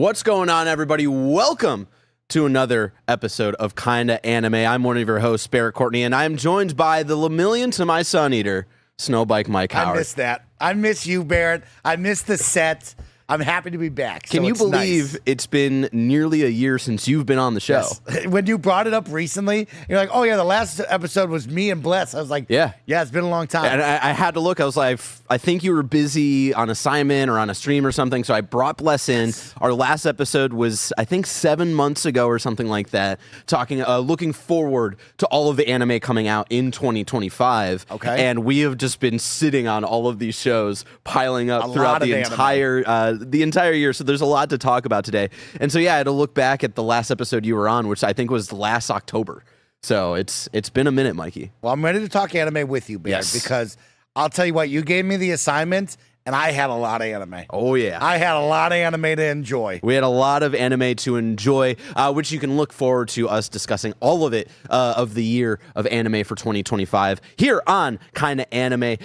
What's going on, everybody? Welcome to another episode of Kinda Anime. I'm one of your hosts, Barrett Courtney, and I'm joined by the Lemillion to my Sun Eater, Snowbike Mike Howard. I miss that. I miss you, Barrett. I miss the set. I'm happy to be back. Can you believe it's been nearly a year since you've been on the show? Yes. When you brought it up recently, you're like, oh, yeah, the last episode was me and Bless. I was like, yeah, it's been a long time. And I had to look. I was like, I think you were busy on assignment or on a stream or something, so I brought Bless in. Our last episode was, I think, 7 months ago or something like that, looking forward to all of the anime coming out in 2025. Okay. And we have just been sitting on all of these shows, piling up throughout the entire year, so there's a lot to talk about today. And so, yeah, I had to look back at the last episode you were on, which I think was last October. So it's been a minute, Mikey. Well, I'm ready to talk anime with you, Barrett, because I'll tell you what, you gave me the assignment, and I had a lot of anime. Oh, yeah. I had a lot of anime to enjoy. We had a lot of anime to enjoy, which you can look forward to us discussing all of it of the year of anime for 2025 here on Kinda Anime,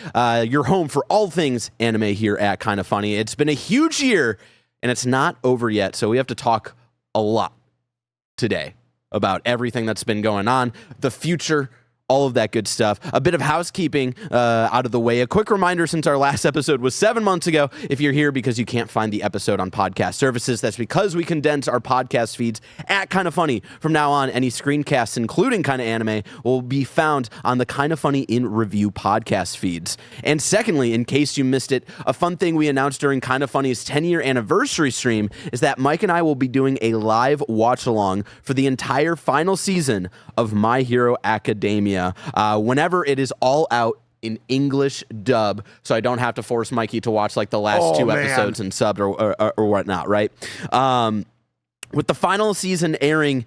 your home for all things anime here at Kinda Funny. It's been a huge year, and it's not over yet, so we have to talk a lot today about everything that's been going on, the future, all of that good stuff. A bit of housekeeping out of the way. A quick reminder, since our last episode was 7 months ago, if you're here because you can't find the episode on podcast services, that's because we condense our podcast feeds at Kinda Funny. From now on, any screencasts, including Kinda Anime, will be found on the Kinda Funny in Review podcast feeds. And secondly, in case you missed it, a fun thing we announced during Kinda Funny's 10-year anniversary stream is that Mike and I will be doing a live watch-along for the entire final season of My Hero Academia. Whenever it is all out in English dub, so I don't have to force Mikey to watch like the last two episodes and subbed or whatnot, right? With the final season airing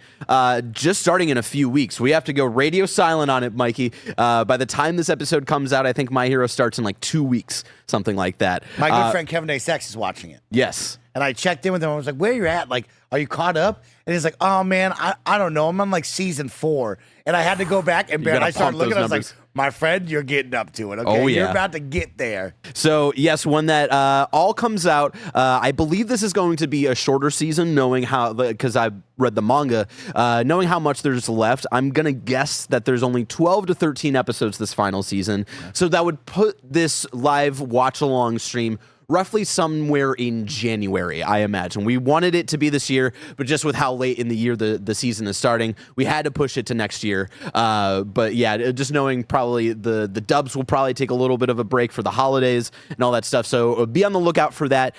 just starting in a few weeks, we have to go radio silent on it, Mikey. By the time this episode comes out, I think My Hero starts in like 2 weeks, something like that. My good friend Kevin A. Sex is watching it. Yes. And I checked in with him. I was like, where are you at? Like, are you caught up? And he's like, oh, man, I don't know. I'm on like season 4. And I had to go back and I started looking. I was like, my friend, you're getting up to it. Okay, oh, yeah. You're about to get there. So, yes, when that all comes out, I believe this is going to be a shorter season, knowing how, because I read the manga, knowing how much there's left, I'm going to guess that there's only 12 to 13 episodes this final season. So that would put this live watch-along stream roughly somewhere in January, I imagine. We wanted it to be this year, but just with how late in the year the season is starting, we had to push it to next year. But yeah, just knowing probably the dubs will probably take a little bit of a break for the holidays and all that stuff. So be on the lookout for that.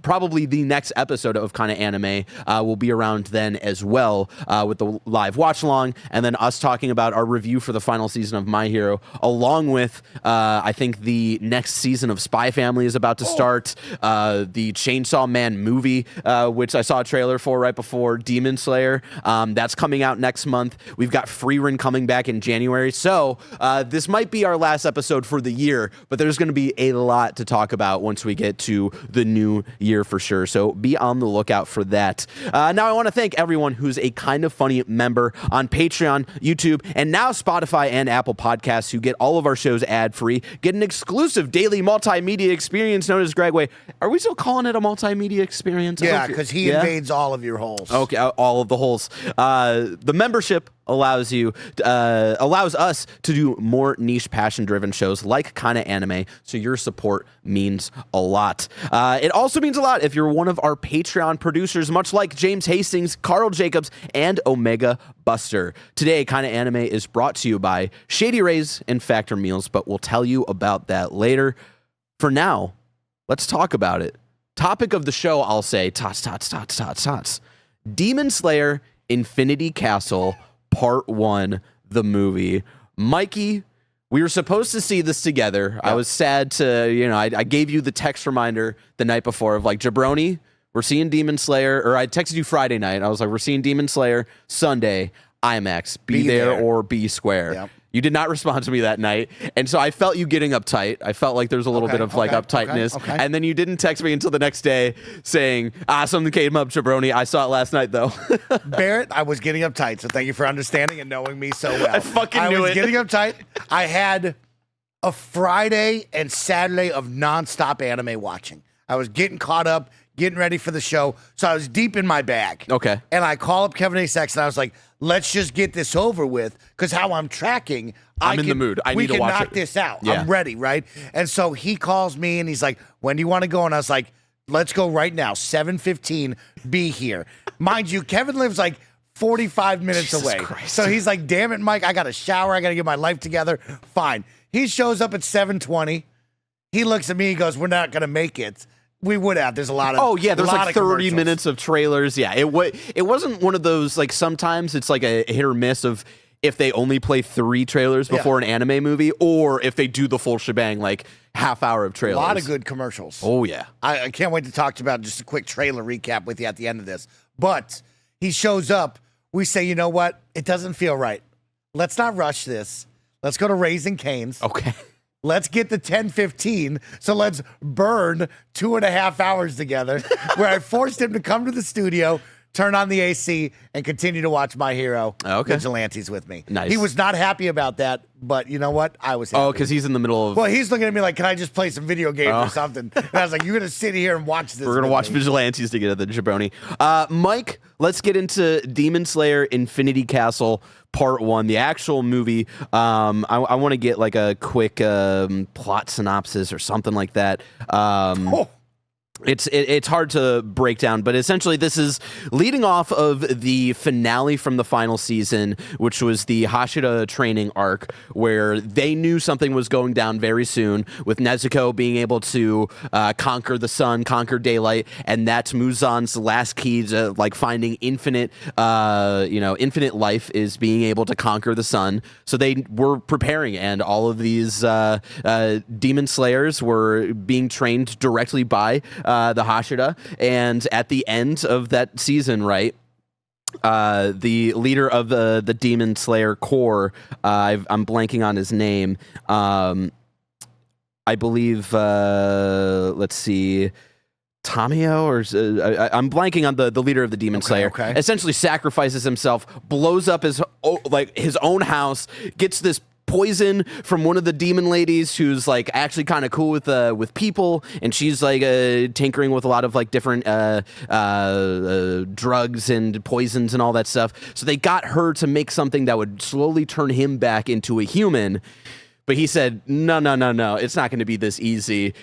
Probably the next episode of Kinda Anime will be around then as well, with the live watch along, and then us talking about our review for the final season of My Hero, along with I think the next season of Spy Family is about to start, the Chainsaw Man movie, which I saw a trailer for right before Demon Slayer. That's coming out next month. We've got Freerun coming back in January. So this might be our last episode for the year, but there's going to be a lot to talk about once we get to the new year for sure. So be on the lookout for that. Now I want to thank everyone who's a Kinda Funny member on Patreon, YouTube, and now Spotify and Apple Podcasts, who get all of our shows ad-free, get an exclusive daily multimedia experience known as Gregway. Are we still calling it a multimedia experience? Yeah, because he invades all of your holes. Okay, all of the holes. The membership allows us to do more niche passion-driven shows like Kinda Anime, so your support means a lot. It also means a lot if you're one of our Patreon producers, much like James Hastings, Carl Jacobs, and Omega Buster. Today, Kinda Anime is brought to you by Shady Rays and Factor Meals, but we'll tell you about that later. For now, let's talk about it. Topic of the show, I'll say, tots. Demon Slayer Infinity Castle Part 1, the movie. Mikey, we were supposed to see this together. Yep. I was sad to, I gave you the text reminder the night before of like, Jabroni, we're seeing Demon Slayer, or I texted you Friday night. I was like, we're seeing Demon Slayer Sunday, IMAX, be there or be square. Yep. You did not respond to me that night, and so I felt you getting uptight. I felt like there's a little bit of like uptightness, and then you didn't text me until the next day saying, something came up, Jabroni. I saw it last night, though. Barrett, I was getting uptight, so thank you for understanding and knowing me so well. I fucking knew it. I was getting uptight. I had a Friday and Saturday of nonstop anime watching. I was getting caught up, getting ready for the show. So I was deep in my bag. Okay. And I call up Kevin A. Sexton. I was like, let's just get this over with, because how I'm tracking, I'm in the mood. I need to watch it. We can knock this out. Yeah. I'm ready, right? And so he calls me and he's like, when do you want to go? And I was like, let's go right now. 7:15, be here. Mind you, Kevin lives like 45 minutes Jesus away. Christ. So he's like, damn it, Mike, I got to shower. I got to get my life together. Fine. He shows up at 7:20. He looks at me. He goes, we're not going to make it. We would have. There's a lot of there's like 30 commercials. minutes of trailers. Yeah, it wasn't one of those, like, sometimes it's like a hit or miss of if they only play 3 trailers before an anime movie, or if they do the full shebang, like half hour of trailers. A lot of good commercials. Oh, yeah. I can't wait to talk about just a quick trailer recap with you at the end of this. But he shows up. We say, you know what? It doesn't feel right. Let's not rush this. Let's go to Raising Cane's. Okay. Let's get the 10:15. So let's burn 2.5 hours together, where I forced him to come to the studio, turn on the AC, and continue to watch My Hero Vigilantes with me. Nice. He was not happy about that, but you know what? I was happy. Oh, because he's in the middle of... Well, he's looking at me like, can I just play some video games or something? And I was like, you're going to sit here and watch this. We're going to watch Vigilantes together at the Jabroni. Mike, let's get into Demon Slayer Infinity Castle Part 1, the actual movie. I want to get like a quick plot synopsis or something like that. It's hard to break down, but essentially this is leading off of the finale from the final season, which was the Hashira training arc, where they knew something was going down very soon, with Nezuko being able to conquer the sun, conquer daylight, and that's Muzan's last key to like finding infinite life is being able to conquer the sun. So they were preparing, and all of these demon slayers were being trained directly by the Hashira, and at the end of that season, right, the leader of the Demon Slayer Corps, I'm blanking on his name. I believe, let's see, Tamio, or I'm blanking on the leader of the Demon Slayer. Okay. Essentially, sacrifices himself, blows up his own house, gets this poison from one of the demon ladies who's like actually kind of cool with people, and she's like tinkering with a lot of like different drugs and poisons and all that stuff. So they got her to make something that would slowly turn him back into a human. But he said, no, it's not going to be this easy.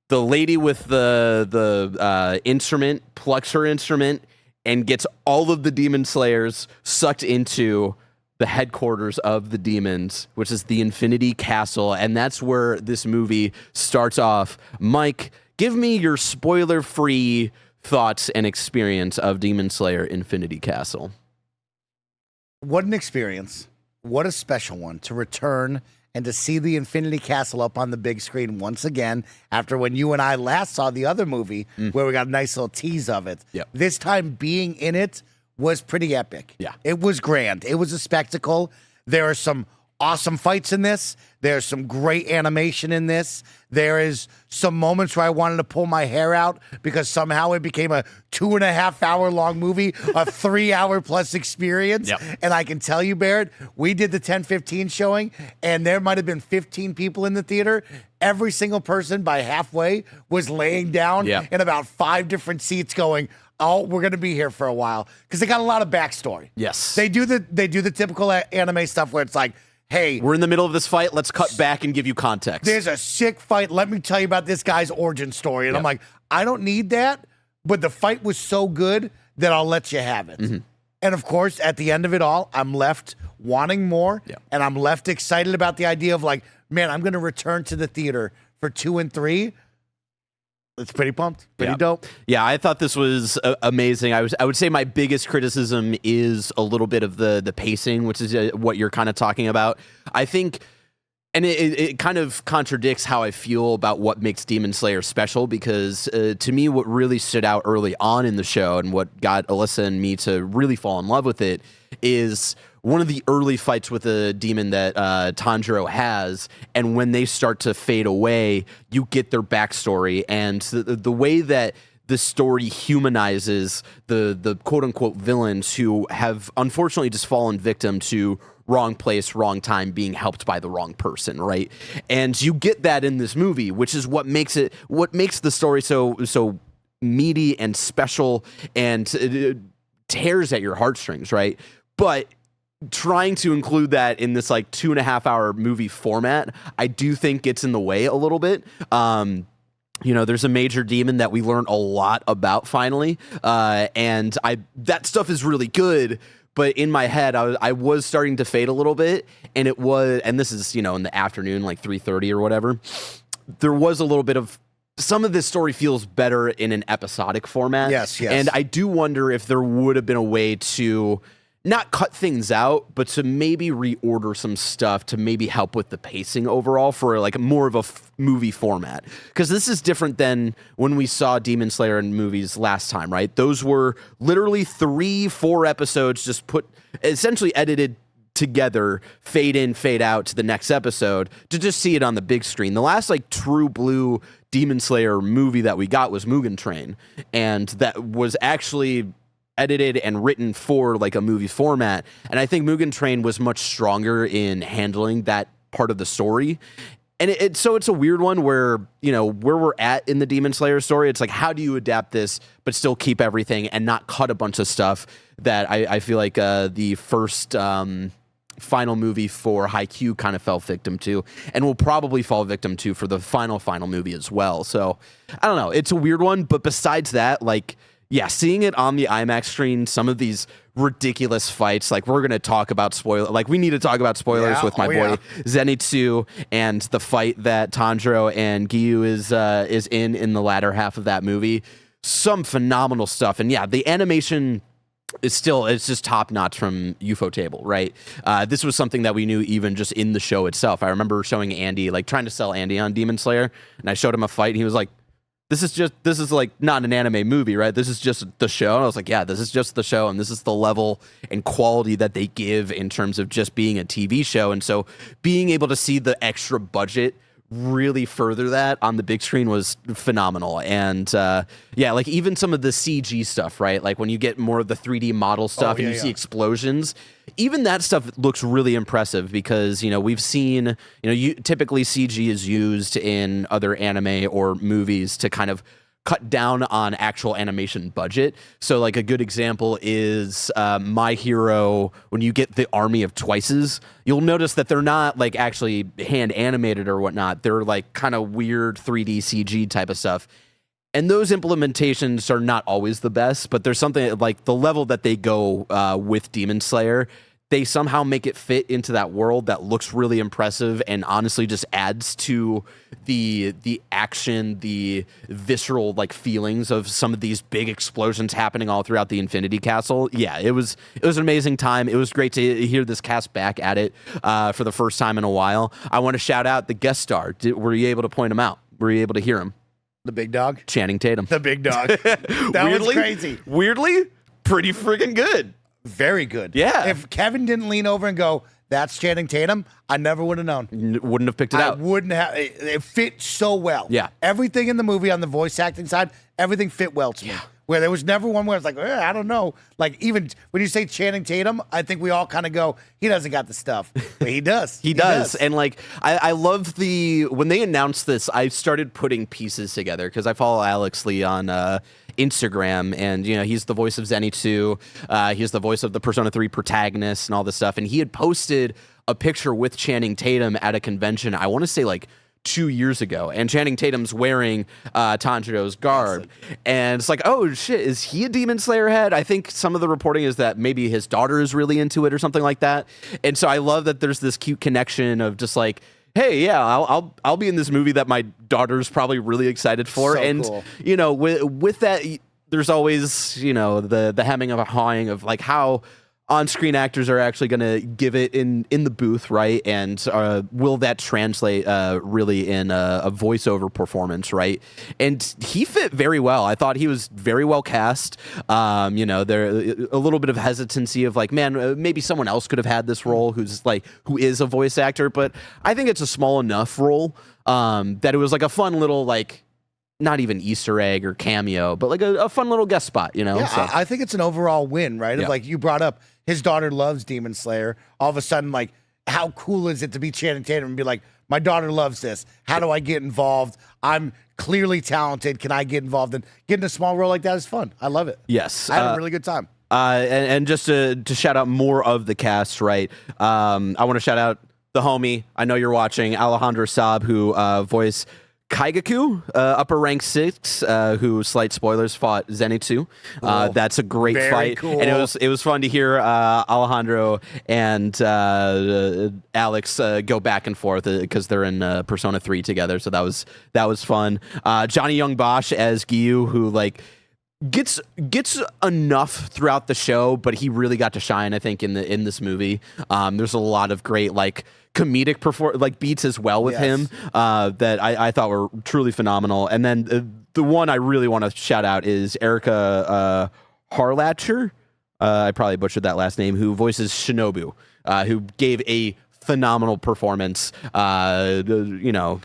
The lady with the instrument plucks her instrument and gets all of the demon slayers sucked into the headquarters of the demons, which is the Infinity Castle, and that's where this movie starts off. Mike, give me your spoiler-free thoughts and experience of Demon Slayer Infinity Castle. What an experience. What a special one to return and to see the Infinity Castle up on the big screen once again after when you and I last saw the other movie where we got a nice little tease of it. Yep. This time being in it was pretty epic. Yeah. It was grand. It was a spectacle. There are some awesome fights in this. There's some great animation in this. There is some moments where I wanted to pull my hair out because somehow it became a 2.5 hour long movie, a 3 hour plus experience. Yep. And I can tell you, Barrett, we did the 10:15 showing, and there might have been 15 people in the theater. Every single person by halfway was laying down in about 5 different seats going, oh, we're going to be here for a while, because they got a lot of backstory. Yes. They do the typical anime stuff where it's like, hey, we're in the middle of this fight. Let's cut back and give you context. There's a sick fight. Let me tell you about this guy's origin story. And I'm like, I don't need that, but the fight was so good that I'll let you have it. Mm-hmm. And of course, at the end of it all, I'm left wanting more, and I'm left excited about the idea of like, man, I'm going to return to the theater for 2 and 3. It's pretty pumped. Pretty dope. Yeah, I thought this was amazing. I would say my biggest criticism is a little bit of the pacing, which is what you're kind of talking about. I think, and it kind of contradicts how I feel about what makes Demon Slayer special, because to me, what really stood out early on in the show and what got Alyssa and me to really fall in love with it is one of the early fights with a demon that Tanjiro has, and when they start to fade away, you get their backstory, and the way that the story humanizes the quote unquote villains who have unfortunately just fallen victim to wrong place, wrong time, being helped by the wrong person, right? And you get that in this movie, which is what makes the story so meaty and special, and it tears at your heartstrings, right? But trying to include that in this like 2.5-hour movie format, I do think gets in the way a little bit. There's a major demon that we learn a lot about finally, and that stuff is really good. But in my head, I was starting to fade a little bit, and this is in the afternoon, like 3:30 or whatever. There was a little bit of some of this story feels better in an episodic format. Yes. And I do wonder if there would have been a way to not cut things out, but to maybe reorder some stuff to maybe help with the pacing overall for like more of a movie format. Because this is different than when we saw Demon Slayer in movies last time, right? Those were literally 3-4 episodes just essentially edited together, fade in, fade out to the next episode to just see it on the big screen. The last like true blue Demon Slayer movie that we got was Mugen Train, and that was actually edited and written for like a movie format. And I think Mugen Train was much stronger in handling that part of the story. And so it's a weird one where, where we're at in the Demon Slayer story, it's like, how do you adapt this, but still keep everything and not cut a bunch of stuff that I feel like the first final movie for Haikyuu kind of fell victim to, and will probably fall victim to for the final movie as well. So I don't know. It's a weird one. But besides that, like, yeah, seeing it on the IMAX screen, some of these ridiculous fights, like we need to talk about spoilers with my boy Zenitsu, and the fight that Tanjiro and Giyu is in the latter half of that movie. Some phenomenal stuff. And yeah, the animation it's just top notch from Ufotable, right? This was something that we knew even just in the show itself. I remember showing Andy, like trying to sell Andy on Demon Slayer, and I showed him a fight, and he was like, this is like not an anime movie, right? This is just the show. And I was like, yeah, this is just the show, and this is the level and quality that they give in terms of just being a TV show. And so being able to see the extra budget really further that on the big screen was phenomenal. And like even some of the CG stuff, right? Like when you get more of the 3D model stuff and you see explosions, even that stuff looks really impressive because, we've seen, typically CG is used in other anime or movies to kind of cut down on actual animation budget. So like a good example is My Hero. When you get the army of Twices, you'll notice that they're not like actually hand animated or whatnot. They're like kind of weird 3D CG type of stuff. And those implementations are not always the best, but there's something like the level that they go with Demon Slayer, they somehow make it fit into that world that looks really impressive and honestly just adds to the action, the visceral like feelings of some of these big explosions happening all throughout the Infinity Castle. Yeah, it was an amazing time. It was great to hear this cast back at it for the first time in a while. I want to shout out the guest star. Were you able to point him out? Were you able to hear him? The big dog? Channing Tatum. The big dog. That was crazy. Weirdly, pretty freaking good. Very good. Yeah. If Kevin didn't lean over and go, that's Channing Tatum, I never would have known. Wouldn't have picked it out. I wouldn't have. It fit so well. Yeah. Everything in the movie on the voice acting side, everything fit well to me. Where there was never one where it's like, I don't know. Like even when you say Channing Tatum, I think we all kind of go, he doesn't got the stuff. But he does. He does. And like, I love when they announced this, I started putting pieces together because I follow Alex Lee on Instagram, and he's the voice of Zenitsu. He's the voice of the Persona 3 protagonist and all this stuff. And he had posted a picture with Channing Tatum at a convention, I want to say like 2 years ago, and Channing Tatum's wearing Tanjiro's garb. And it's like, oh shit, is he a Demon Slayer head? I think some of the reporting is that maybe his daughter is really into it or something like that. And so I love that there's this cute connection of just like, hey, yeah, I'll be in this movie that my daughter's probably really excited for. So and cool. With that, there's always the hemming of a hawing of like how on-screen actors are actually going to give it in the booth, right? And will that translate really in a voiceover performance, right? And he fit very well. I thought he was very well cast. There a little bit of hesitancy of like, man, maybe someone else could have had this role who is a voice actor, but I think it's a small enough role that it was like a fun little like not even Easter egg or cameo, but like a fun little guest spot, you know? Yeah, So, I think it's an overall win, right? Yeah. Of like you brought up, his daughter loves Demon Slayer. All of a sudden, like, how cool is it to be Channing Tatum and be like, my daughter loves this. How do I get involved? I'm clearly talented. Can I get involved? And getting a small role like that is fun. I love it. yes. I had a really good time. And just to shout out more of the cast, right? I want to shout out the homie. I know you're watching, Alejandro Saab, who voiced Kaigaku, upper rank 6, who, slight spoilers, fought Zenitsu. That's a great Very fight, cool. and it was fun to hear Alejandro and Alex go back and forth because they're in Persona 3 together. So that was fun. Johnny Young Bosch as Gyu, who like gets enough throughout the show, but he really got to shine, I think, in this movie. There's a lot of great like comedic beats as well with him that I thought were truly phenomenal. And then the one I really want to shout out is Erica Harlacher. I probably butchered that last name. Who voices Shinobu, who gave a phenomenal performance. You know,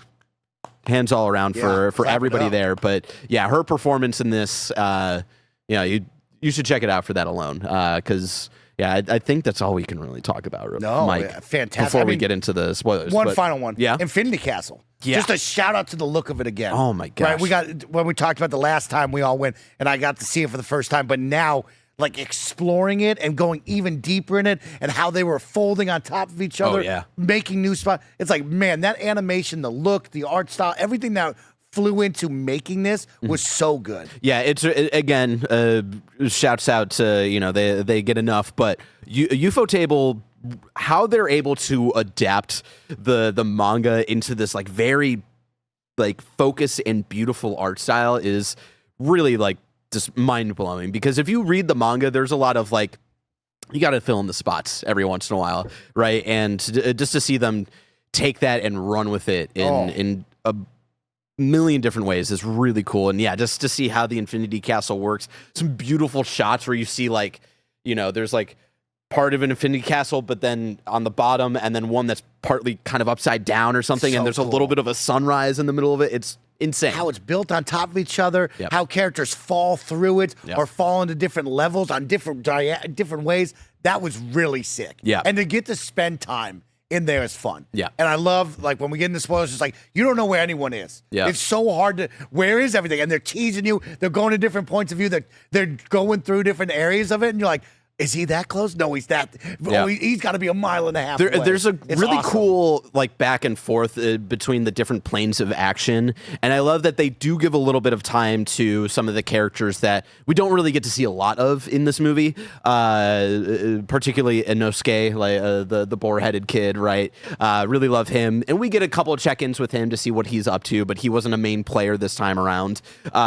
hands all around for everybody there. But yeah, her performance in this, you know, you should check it out for that alone. Because yeah, I think that's all we can really talk about. No, Mike, fantastic. Before we get into the spoilers. One final one. Yeah. Infinity Castle. Yeah. Just a shout out to the look of it again. Oh my gosh. Right. When we talked about the last time we all went and I got to see it for the first time, but now like exploring it and going even deeper in it and how they were folding on top of each other, yeah. making new spots. It's like, man, that animation, the look, the art style, everything that flew into making this was so good. Yeah, again, shouts out to, you know, they get enough, but UFO Table, how they're able to adapt the manga into this like very like focused and beautiful art style is really like just mind blowing. Because if you read the manga, there's a lot of like, you got to fill in the spots every once in a while, right? And just to see them take that and run with it in a million different ways is really cool. And yeah, just to see how the Infinity Castle works, some beautiful shots where you see like, you know, there's like part of an Infinity Castle, but then on the bottom, and then one that's partly kind of upside down or something, and there's a little bit of a sunrise in the middle of it. It's insane. How it's built on top of each other, how characters fall through it or fall into different levels on different ways. That was really sick. Yeah. And to get to spend time in there is fun. Yeah. And I love, like, when we get into spoilers, it's like, you don't know where anyone is. Yeah. It's so hard to, where is everything? And they're teasing you. They're going to different points of view. They're going through different areas of it. And you're like, is he that close? No, he's that. Yeah. Oh, he's got to be a mile and a half away. There's a It's really awesome. cool like back and forth between the different planes of action, and I love that they do give a little bit of time to some of the characters that we don't really get to see a lot of in this movie, particularly Inosuke, like the boar-headed kid, right? Really love him, and we get a couple of check-ins with him to see what he's up to, but he wasn't a main player this time around.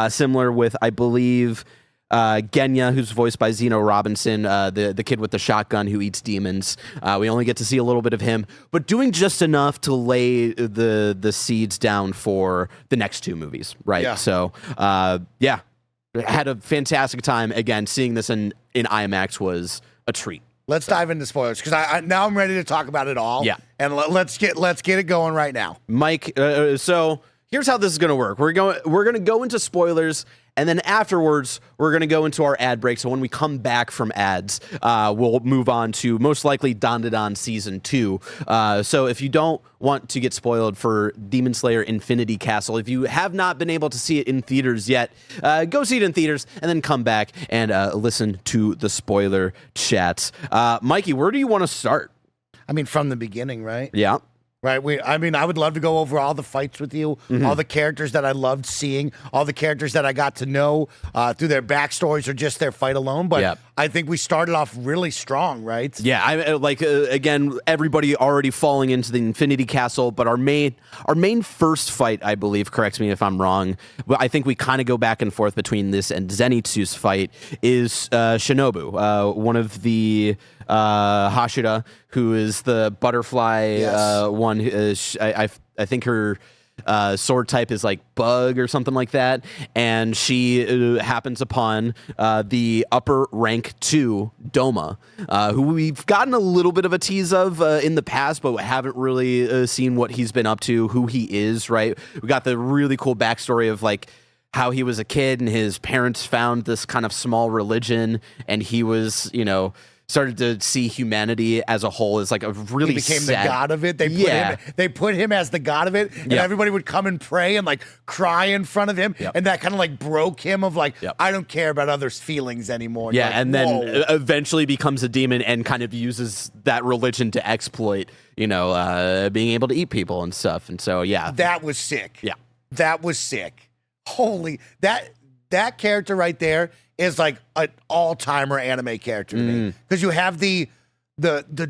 Similar with, I believe, Genya, who's voiced by Zeno Robinson, the kid with the shotgun who eats demons. We only get to see a little bit of him, but doing just enough to lay the seeds down for the next two movies, right? Yeah. So, yeah, had a fantastic time. Again, seeing this in IMAX was a treat. Let's dive into spoilers because I now I'm ready to talk about it all. Yeah. And let's get it going right now. Mike, so here's how this is going to work. We're going to go into spoilers, and then afterwards, we're going to go into our ad break. So when we come back from ads, we'll move on to most likely DanDaDan Season 2. So if you don't want to get spoiled for Demon Slayer Infinity Castle, if you have not been able to see it in theaters yet, go see it in theaters and then come back and listen to the spoiler chats. Mikey, where do you want to start? I mean, from the beginning, right? Yeah. Right. I would love to go over all the fights with you, all the characters that I loved seeing, all the characters that I got to know through their backstories or just their fight alone. But I think we started off really strong, right? Yeah, I like again, everybody already falling into the Infinity Castle, but our main first fight, I believe, correct me if I'm wrong, but I think we kind of go back and forth between this and Zenitsu's fight is Shinobu, one of the Hashira, who is the butterfly one. I think her sword type is like bug or something like that, and she happens upon the upper rank 2 Doma, who we've gotten a little bit of a tease of in the past, but haven't really seen what he's been up to, who he is. Right, we got the really cool backstory of like how he was a kid and his parents found this kind of small religion, and he was, started to see humanity as a whole as like a really he became sad, the god of it. They put him as the god of it, and everybody would come and pray and like cry in front of him, and that kind of like broke him of like, I don't care about others' feelings anymore. Yeah, like, and then eventually becomes a demon and kind of uses that religion to exploit, being able to eat people and stuff. And so, that was sick. Yeah, that was sick. Holy, that character right there is like an all-timer anime character to me, because you have the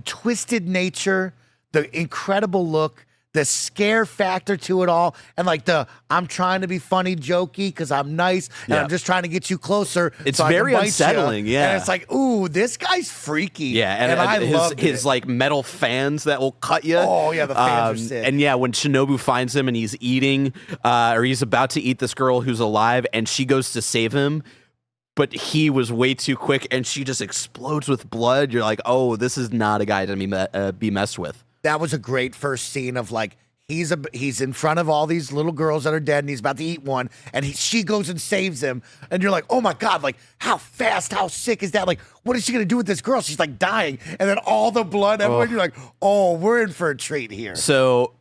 twisted nature, the incredible look, the scare factor to it all, and like I'm trying to be funny, jokey, because I'm nice, and I'm just trying to get you closer. It's so very unsettling, and it's like, ooh, this guy's freaky. Yeah, and I love his like metal fans that will cut you. Oh yeah, the fans are sick. And yeah, when Shinobu finds him and he's eating, or he's about to eat this girl who's alive, and she goes to save him, but he was way too quick, and she just explodes with blood. You're like, oh, this is not a guy to be messed with. That was a great first scene of like, he's in front of all these little girls that are dead, and he's about to eat one, and she goes and saves him, and you're like, oh my God, like how fast, how sick is that? Like, what is she gonna do with this girl? She's like dying, and then all the blood everywhere. You're like, oh, we're in for a treat here. So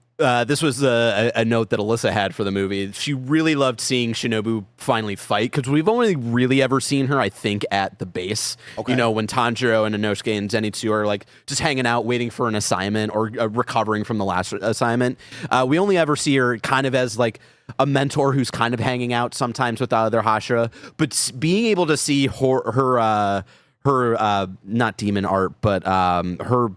this was a note that Alyssa had for the movie. She really loved seeing Shinobu finally fight, because we've only really ever seen her, I think, at the base. Okay. When Tanjiro and Inosuke and Zenitsu are like just hanging out, waiting for an assignment or recovering from the last assignment. We only ever see her kind of as like a mentor who's kind of hanging out sometimes with the other Hashira. But being able to see her not demon art, but her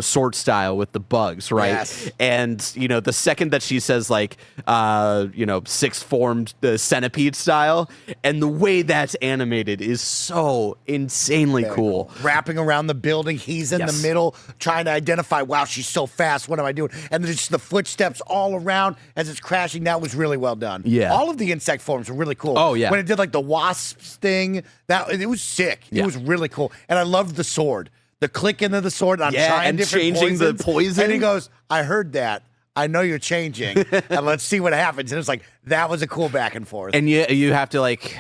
sword style with the bugs, right? Yes. And, the second that she says, like, six-formed the centipede style, and the way that's animated is so insanely cool. Wrapping around the building, he's in the middle, trying to identify, wow, she's so fast, what am I doing? And then just the footsteps all around as it's crashing. That was really well done. Yeah. All of the insect forms were really cool. Oh, yeah. When it did, like, the wasps thing, it was sick. It was really cool. And I loved the sword. The click into the sword on trying different changing poisons. the poison. And he goes, I heard that. I know you're changing. And let's see what happens. And it's like, that was a cool back and forth. And you have to like,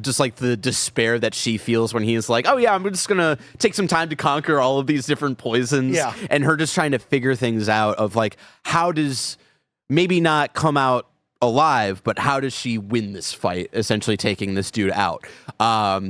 just like the despair that she feels when he's like, oh yeah, I'm just going to take some time to conquer all of these different poisons. Yeah. And her just trying to figure things out of like, how does maybe not come out alive, but how does she win this fight, essentially taking this dude out?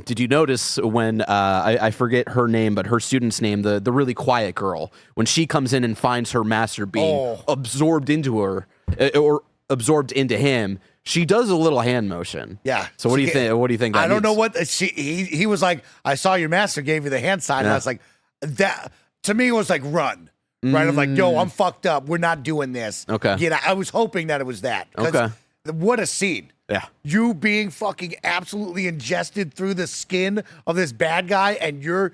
Did you notice when I forget her name, but her student's name, the really quiet girl, when she comes in and finds her master being absorbed into her, or absorbed into him, she does a little hand motion. Yeah. So what do you think? What do you think? That I don't know means? what he was like. I saw your master gave you the hand sign, and I was like, that to me was like run. Right, I'm like, yo, I'm fucked up. We're not doing this. Okay. I was hoping that it was that. Okay. What a scene. Yeah. You being fucking absolutely ingested through the skin of this bad guy, and your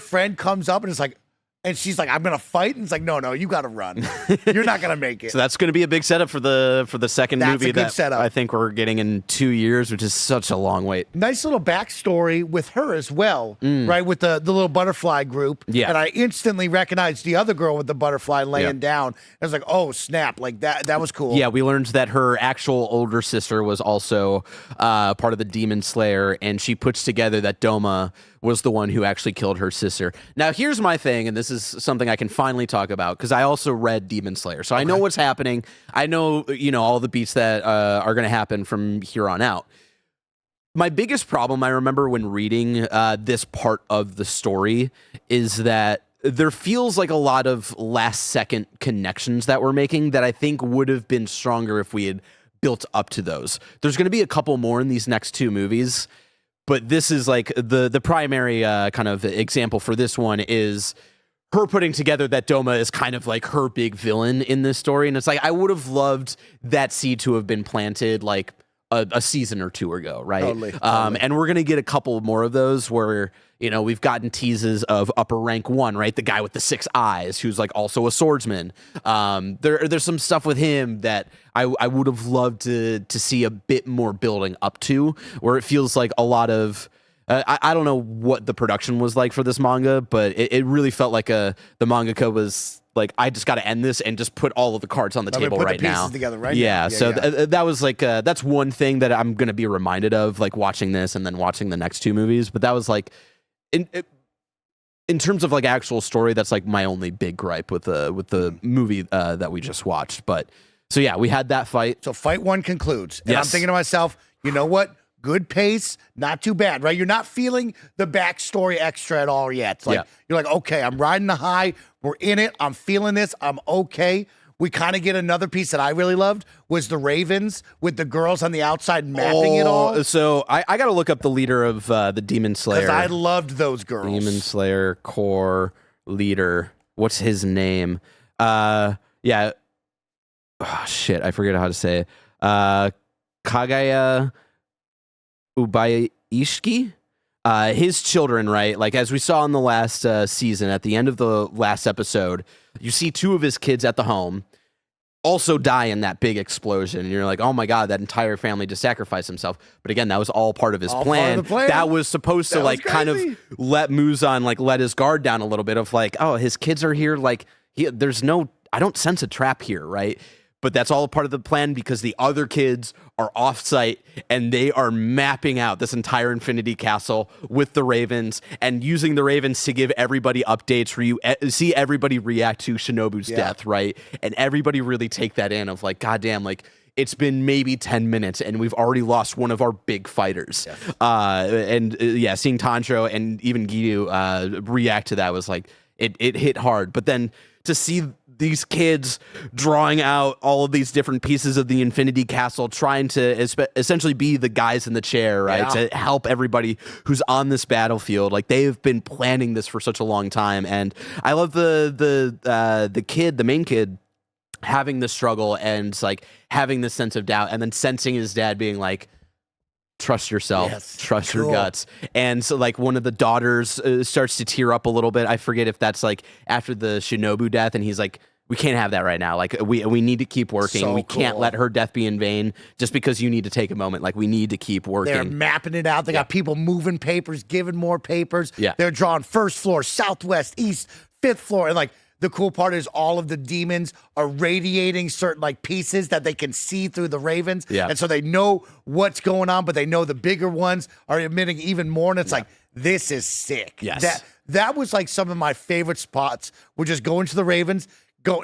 friend comes up and it's like, and she's like, I'm gonna fight, and it's like, no, you gotta run. You're not gonna make it. So that's gonna be a big setup for the second movie a good that setup. I think we're getting in 2 years, which is such a long wait. Nice little backstory with her as well, right? With the little butterfly group. Yeah. And I instantly recognized the other girl with the butterfly laying down. I was like, oh, snap. Like that was cool. Yeah, we learned that her actual older sister was also part of the Demon Slayer, and she puts together that Doma was the one who actually killed her sister. Now, here's my thing, and this is something I can finally talk about, because I also read Demon Slayer, so I know what's happening. I know, all the beats that are going to happen from here on out. My biggest problem, I remember when reading this part of the story, is that there feels like a lot of last-second connections that we're making that I think would have been stronger if we had built up to those. There's going to be a couple more in these next two movies, but this is like the primary kind of example for this one is her putting together that Doma is kind of like her big villain in this story. And it's like, I would have loved that seed to have been planted like a season or two ago, right? Totally. And we're going to get a couple more of those where, we've gotten teases of Upper Rank 1, right? The guy with the 6 eyes, who's like also a swordsman. There's some stuff with him that I would have loved to see a bit more building up to, where it feels like a lot of, I don't know what the production was like for this manga, but it really felt like the mangaka was like I just got to end this and just put all of the cards on the table put right the pieces now. together right yeah. now. So that was like that's one thing that I'm gonna be reminded of, like watching this and then watching the next two movies. But that was like in terms of like actual story, that's like my only big gripe with the movie that we just watched. But so yeah, we had that fight. So fight one concludes, and I'm Yes. thinking to myself, you know what? Good pace, not too bad, right? You're not feeling the backstory extra at all yet. It's like you're like, okay, I'm riding the high. We're in it. I'm feeling this. I'm okay. We kind of get another piece that I really loved was the Ravens with the girls on the outside mapping it all. So I got to look up the leader of the Demon Slayer. Because I loved those girls. Demon Slayer core leader. What's his name? Yeah. Oh, shit, I forget how to say it. Kagaya Ubayishiki. His children, right? Like as we saw in the last season, at the end of the last episode, you see two of his kids at the home also die in that big explosion. And you're like, oh my God, that entire family just sacrificed himself. But again, that was all part of his plan. Part of the plan. That was supposed to like kind of let Muzan like let his guard down a little bit of like, oh, his kids are here. Like I don't sense a trap here, right? But that's all a part of the plan because the other kids are off-site and they are mapping out this entire Infinity Castle with the Ravens and using the Ravens to give everybody updates where you see everybody react to Shinobu's death, right? And everybody really take that in of like, goddamn, like it's been maybe 10 minutes and we've already lost one of our big fighters. Yes. Seeing Tanjiro and even Giyu react to that was like, it hit hard. But then to see these kids drawing out all of these different pieces of the Infinity Castle, trying to essentially be the guys in the chair, right? To help everybody who's on this battlefield. Like they've been planning this for such a long time. And I love the main kid, having the struggle and like having this sense of doubt and then sensing his dad being like, trust yourself, trust your guts. And so like one of the daughters starts to tear up a little bit. I forget if that's like after the Shinobu death and he's like, we can't have that right now. Like we need to keep working. We can't let her death be in vain just because you need to take a moment. Like we need to keep working. They're mapping it out. They got people moving papers, giving more papers. Yeah. They're drawing first floor, southwest, east, fifth floor. And like the cool part is all of the demons are radiating certain like pieces that they can see through the Ravens. Yeah. And so they know what's going on, but they know the bigger ones are emitting even more. And it's like, this is sick. Yes. That was like some of my favorite spots. We're just going to the Ravens,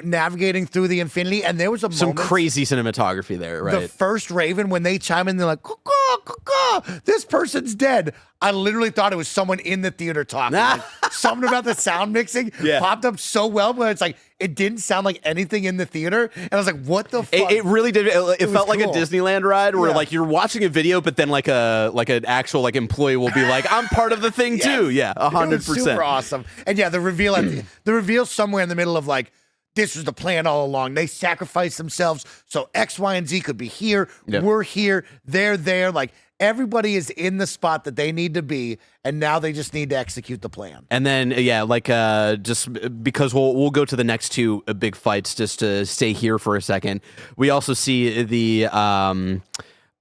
navigating through the Infinity, and there was some crazy cinematography there, right? The first Raven, when they chime in, they're like, caw, caw, caw, this person's dead. I literally thought it was someone in the theater talking. Like, something about the sound mixing popped up so well, but it's like, it didn't sound like anything in the theater. And I was like, what the fuck? It really did. It felt like cool. a Disneyland ride where like you're watching a video, but then like an actual like employee will be like, I'm part of the thing too. Yeah, 100%. Super awesome. And yeah, the reveal somewhere in the middle of like, this was the plan all along. They sacrificed themselves so X, Y, and Z could be here. Yep. We're here. They're there. Like everybody is in the spot that they need to be, and now they just need to execute the plan. And then just because we'll go to the next two big fights, just to stay here for a second. We also see the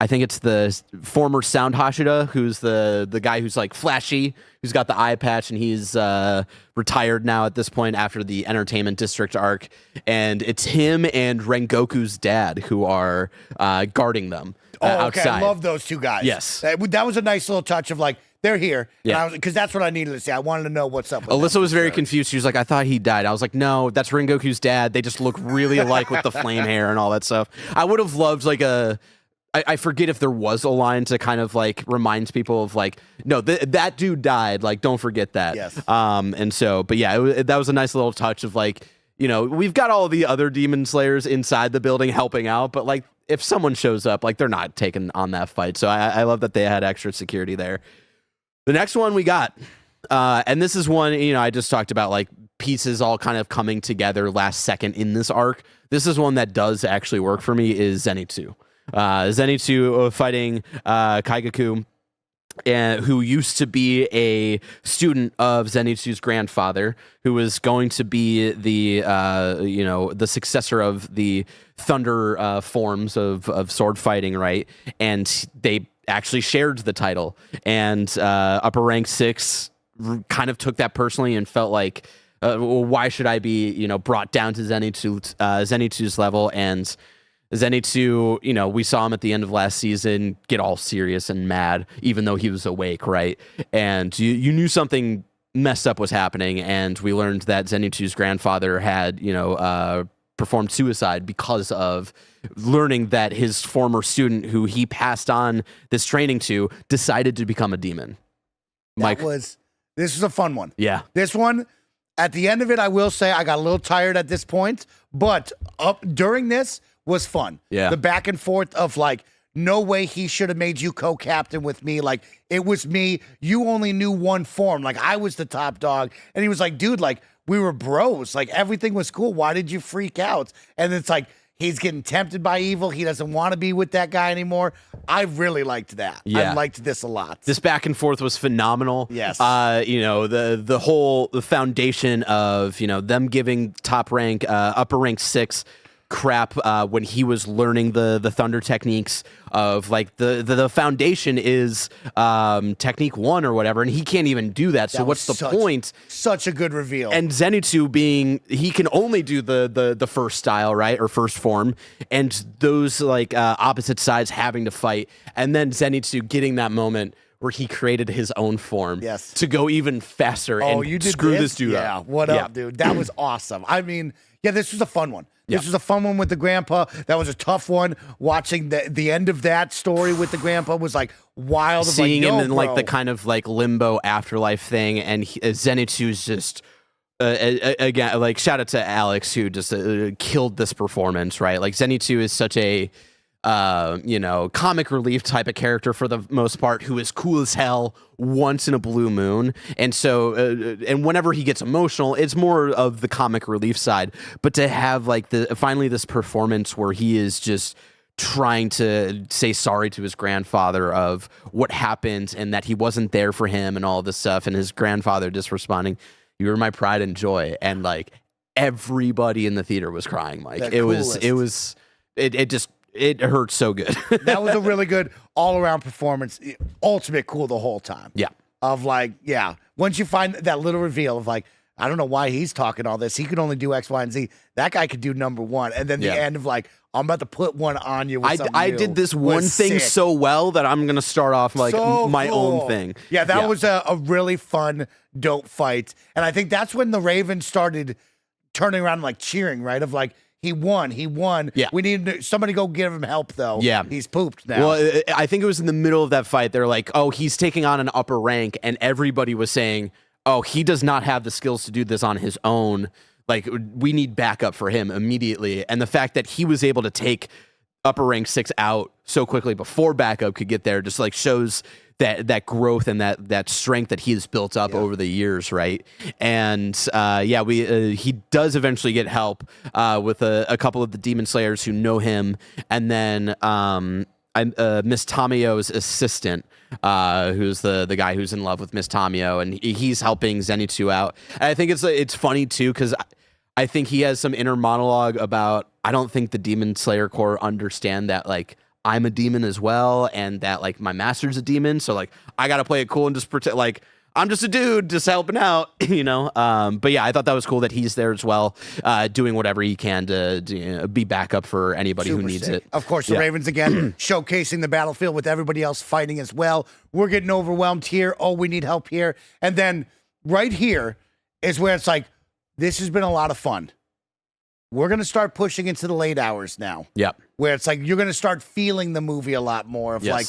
I think it's the former Sound Hashira, who's the guy who's like flashy, who's got the eye patch, and he's retired now at this point after the Entertainment District arc. And it's him and Rengoku's dad who are guarding them outside. I love those two guys. Yes. That was a nice little touch of like, they're here. Yeah. Because that's what I needed to say. I wanted to know what's up with Alyssa was very confused. She was like, I thought he died. I was like, no, that's Rengoku's dad. They just look really alike with the flame hair and all that stuff. I would have loved like I forget if there was a line to kind of like remind people of like, no, that dude died. Like, don't forget that. Yes. And so, but yeah, that was a nice little touch of like, you know, we've got all the other demon slayers inside the building helping out, but like if someone shows up, like they're not taking on that fight. So I love that they had extra security there. The next one we got, and this is one, you know, I just talked about like pieces all kind of coming together last second in this arc. This is one that does actually work for me is Zenitsu. Zenitsu fighting Kaigaku, who used to be a student of Zenitsu's grandfather, who was going to be the successor of the thunder forms of sword fighting, right? And they actually shared the title, and Upper Rank 6 kind of took that personally and felt like why should I be, brought down to Zenitsu's level? And Zenitsu, we saw him at the end of last season get all serious and mad, even though he was awake, right? And you knew something messed up was happening, and we learned that Zenitsu's grandfather had, performed suicide because of learning that his former student, who he passed on this training to, decided to become a demon. Mike, this was a fun one. Yeah. This one, at the end of it, I will say I got a little tired at this point, but during this was fun. Yeah. The back and forth of like, no way he should have made you co-captain with me. Like, it was me. You only knew one form. Like, I was the top dog. And he was like, dude, like, we were bros. Like, everything was cool. Why did you freak out? And it's like, he's getting tempted by evil. He doesn't want to be with that guy anymore. I really liked that. Yeah. I liked this a lot. This back and forth was phenomenal. Yes. The whole foundation of, them giving top rank, upper rank 6 crap when he was learning the thunder techniques of like the foundation is technique 1 or whatever, and he can't even do that. So what's the point? Such a good reveal. And Zenitsu he can only do the first style, right, or first form, and those like opposite sides having to fight, and then Zenitsu getting that moment where he created his own form to go even faster and screw this dude up. Yeah, what up, dude? That was awesome. I mean, yeah, this was a fun one. This was a fun one with the grandpa. That was a tough one. Watching the end of that story with the grandpa was like wild. Seeing him in like the kind of like limbo afterlife thing, and Zenitsu's just again, like shout out to Alex who just killed this performance, right? Like Zenitsu is such a comic relief type of character for the most part, who is cool as hell once in a blue moon. And so, and whenever he gets emotional, it's more of the comic relief side. But to have like finally this performance where he is just trying to say sorry to his grandfather of what happened and that he wasn't there for him and all this stuff, and his grandfather just responding, "You were my pride and joy," and like everybody in the theater was crying. Mike, it hurt so good. That was a really good all-around performance. Ultimate cool the whole time. Yeah. Of like, yeah. Once you find that little reveal of like, I don't know why he's talking all this. He could only do X, Y, and Z. That guy could do number 1. And then the end of like, I'm about to put one on you with I did this one thing so well that I'm going to start off like my own thing. Yeah, that was a really fun, dope fight. And I think that's when the Ravens started turning around and like cheering, right? Of like, he won. Yeah. We need somebody go give him help, though. Yeah. He's pooped now. Well, I think it was in the middle of that fight. They're like, oh, he's taking on an upper rank. And everybody was saying, oh, he does not have the skills to do this on his own. Like, we need backup for him immediately. And the fact that he was able to take upper rank 6 out so quickly before backup could get there just like shows that growth and that strength that he has built up over the years, right? And he does eventually get help with a couple of the Demon Slayers who know him, and then Miss Tamio's assistant, who's the guy who's in love with Miss Tamio, and he's helping Zenitsu out. And I think it's funny too because I think he has some inner monologue about, I don't think the Demon Slayer Corps understand that like I'm a demon as well, and that like my master's a demon, so like I gotta play it cool and just pretend like I'm just a dude just helping out, but yeah, I thought that was cool that he's there as well, doing whatever he can to be backup for anybody who needs it. Of course, the Ravens again showcasing the battlefield with everybody else fighting as well. We're getting overwhelmed here. Oh, we need help here. And then right here is where it's like, this has been a lot of fun. We're going to start pushing into the late hours now. Yep. Where it's like, you're going to start feeling the movie a lot more of like,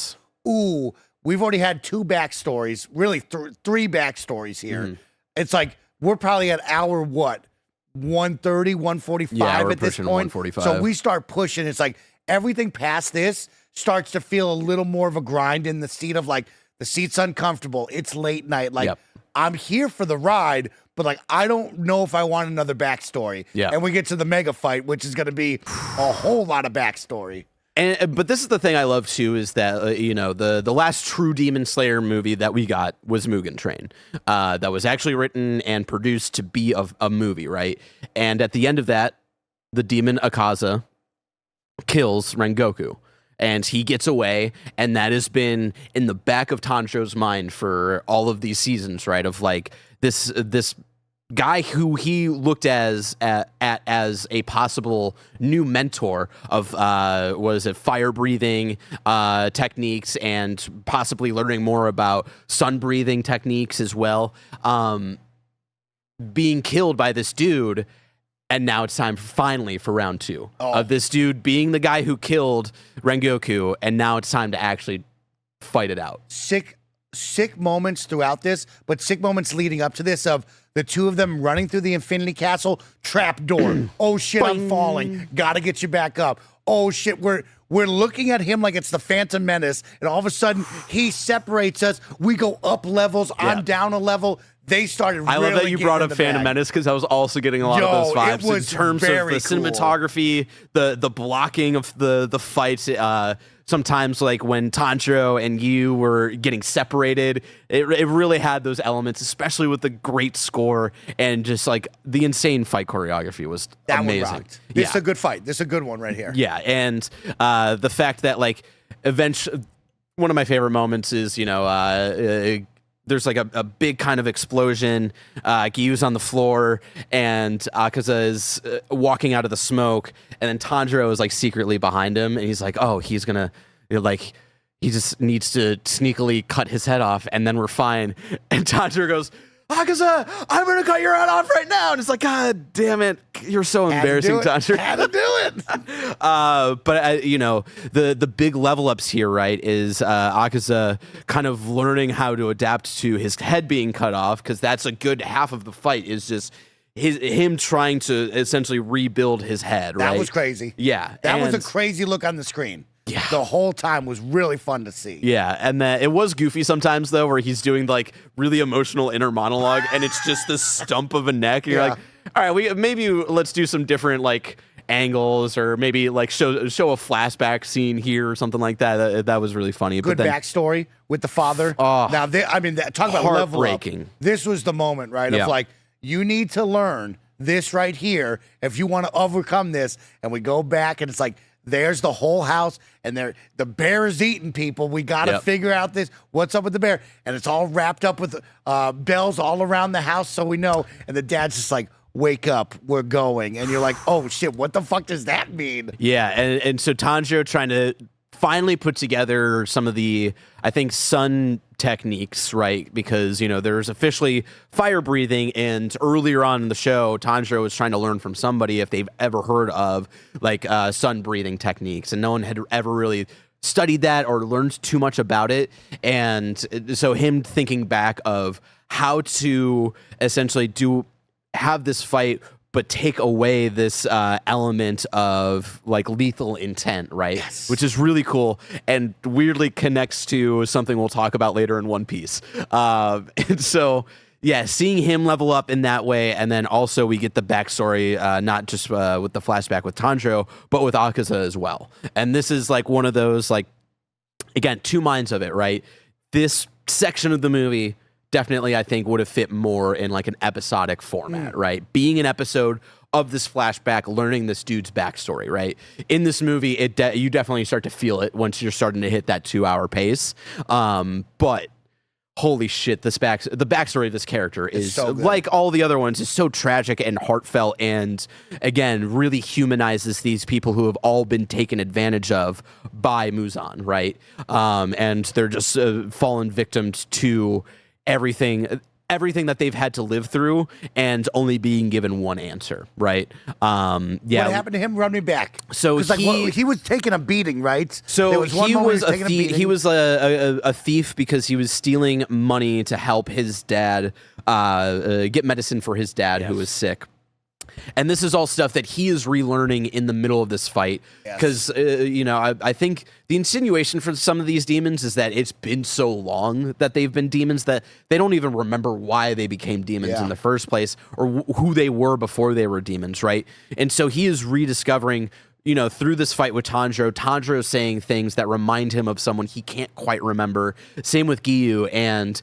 ooh, we've already had 2 backstories, really 3 backstories here. Mm-hmm. It's like, we're probably at hour, 130, 145 at this point. 145. So we start pushing. It's like, everything past this starts to feel a little more of a grind in the seat of like, the seat's uncomfortable. It's late night. Like, I'm here for the ride, but like, I don't know if I want another backstory. Yeah. And we get to the mega fight, which is going to be a whole lot of backstory. But this is the thing I love too, is that the last true Demon Slayer movie that we got was Mugen Train, that was actually written and produced to be a movie, right? And at the end of that, the demon Akaza kills Rengoku, and he gets away, and that has been in the back of Tanjiro's mind for all of these seasons, right? Of like this guy who he looked as a possible new mentor of fire breathing techniques and possibly learning more about sun breathing techniques as well, being killed by this dude. And now it's time finally for round 2 of this dude being the guy who killed Rengoku, and now it's time to actually fight it out. Sick moments throughout this, but sick moments leading up to this of the two of them running through the Infinity Castle, trap door. Oh shit, I'm falling. Gotta get you back up. Oh shit, we're looking at him like it's the Phantom Menace, and all of a sudden he separates us. We go up levels. Yeah. I'm down a level. They started. I love that you brought up Phantom Menace because I was also getting a lot of those vibes in terms of the cinematography, the blocking of the fights. Sometimes, like when Tanjiro and you were getting separated, it really had those elements, especially with the great score and just like the insane fight choreography was amazing. This is a good fight. This is a good one right here. Yeah, and the fact that like eventually, one of my favorite moments is there's like a big kind of explosion. Gyu's on the floor, and Akaza is walking out of the smoke, and then Tanjiro is like secretly behind him, and he's like, oh, he's gonna, like, he just needs to sneakily cut his head off, and then we're fine. And Tanjiro goes, Akaza, I'm gonna cut your head off right now. And it's like, God damn it, you're so embarrassing, Tanjiro. Had to do it. But the big level ups here, right, is Akaza kind of learning how to adapt to his head being cut off, because that's a good half of the fight is just him trying to essentially rebuild his head. Right? That was crazy. Yeah, that was a crazy look on the screen. Yeah. The whole time was really fun to see. Yeah, and it was goofy sometimes, though, where he's doing, like, really emotional inner monologue, and it's just the stump of a neck. And you're like, all right, let's do some different, like, angles, or maybe, like, show a flashback scene here or something like that. That was really funny. Good backstory with the father. Now, talk about level up. This was the moment, right, of, like, you need to learn this right here if you want to overcome this. And we go back, and it's like, there's the whole house, and the bear is eating people. We got to figure out what's up with the bear. And it's all wrapped up with bells all around the house, so we know. And the dad's just like, wake up, we're going. And you're like, oh, shit, what the fuck does that mean? Yeah, and so Tanjiro trying to finally put together some of the, I think, sun techniques, right? Because, there's officially fire breathing, and earlier on in the show, Tanjiro was trying to learn from somebody if they've ever heard of, like, sun breathing techniques, and no one had ever really studied that or learned too much about it. And so him thinking back of how to essentially have this fight but take away this element of, like, lethal intent, right? Yes. Which is really cool and weirdly connects to something we'll talk about later in One Piece. And so, yeah, seeing him level up in that way, and then also we get the backstory, not just with the flashback with Tanjiro, but with Akaza as well. And this is, like, one of those, like, again, two minds of it, right? This section of the movie definitely, I think, would have fit more in, like, an episodic format, right? Being an episode of this flashback, learning this dude's backstory, right? In this movie, you definitely start to feel it once you're starting to hit that 2-hour pace. But holy shit, the backstory of this character is so like all the other ones, is so tragic and heartfelt, and again, really humanizes these people who have all been taken advantage of by Muzan, right? And they're just fallen victims to everything that they've had to live through, and only being given one answer, right? What happened to him? Run me back. So he was taking a beating, right? So he was a thief. He was a thief because he was stealing money to help his dad get medicine for his dad who was sick. And this is all stuff that he is relearning in the middle of this fight. Because, I think the insinuation for some of these demons is that it's been so long that they've been demons that they don't even remember why they became demons in the first place, or who they were before they were demons, right? And so he is rediscovering, through this fight with Tanjiro saying things that remind him of someone he can't quite remember. Same with Gyu, and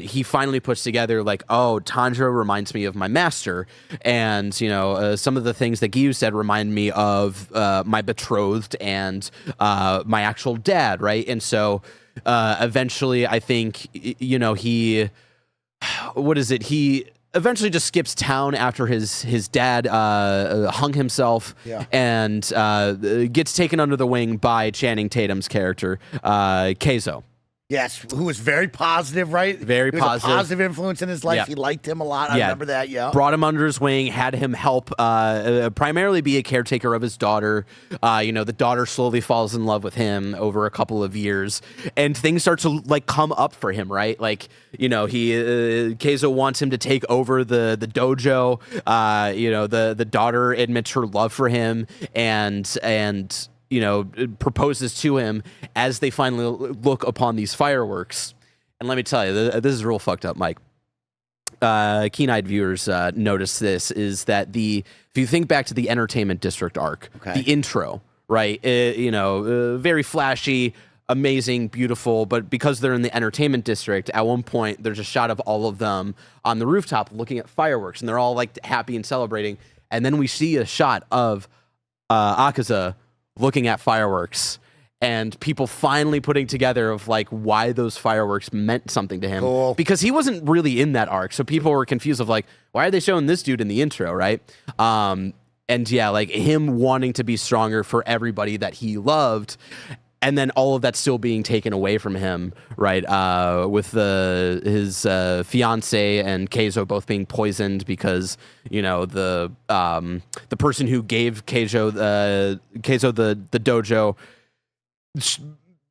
he finally puts together, like, oh, Tanjiro reminds me of my master, and some of the things that Gyu said remind me of my betrothed and my actual dad, right? And so eventually, I think he eventually just skips town after his dad hung himself, and gets taken under the wing by Channing Tatum's character, Keizo. Yes, who was very positive, right? Very he was positive. A positive influence in his life. Yeah. He liked him a lot. I remember that, Brought him under his wing, had him help primarily be a caretaker of his daughter. The daughter slowly falls in love with him over a couple of years, and things start to like come up for him, right? Like, Keizo wants him to take over the dojo. The daughter admits her love for him and proposes to him as they finally look upon these fireworks. And let me tell you, this is real fucked up, Mike. Keen-eyed viewers notice this, is that if you think back to the Entertainment District arc, the intro, right? Very flashy, amazing, beautiful, but because they're in the Entertainment District, at one point there's a shot of all of them on the rooftop looking at fireworks, and they're all like happy and celebrating. And then we see a shot of Akaza looking at fireworks, and people finally putting together of like why those fireworks meant something to him, because he wasn't really in that arc. So people were confused of like, why are they showing this dude in the intro, right? And yeah, like him wanting to be stronger for everybody that he loved. And then all of that still being taken away from him, right? With his fiance and Keizo both being poisoned because the person who gave Keizo the dojo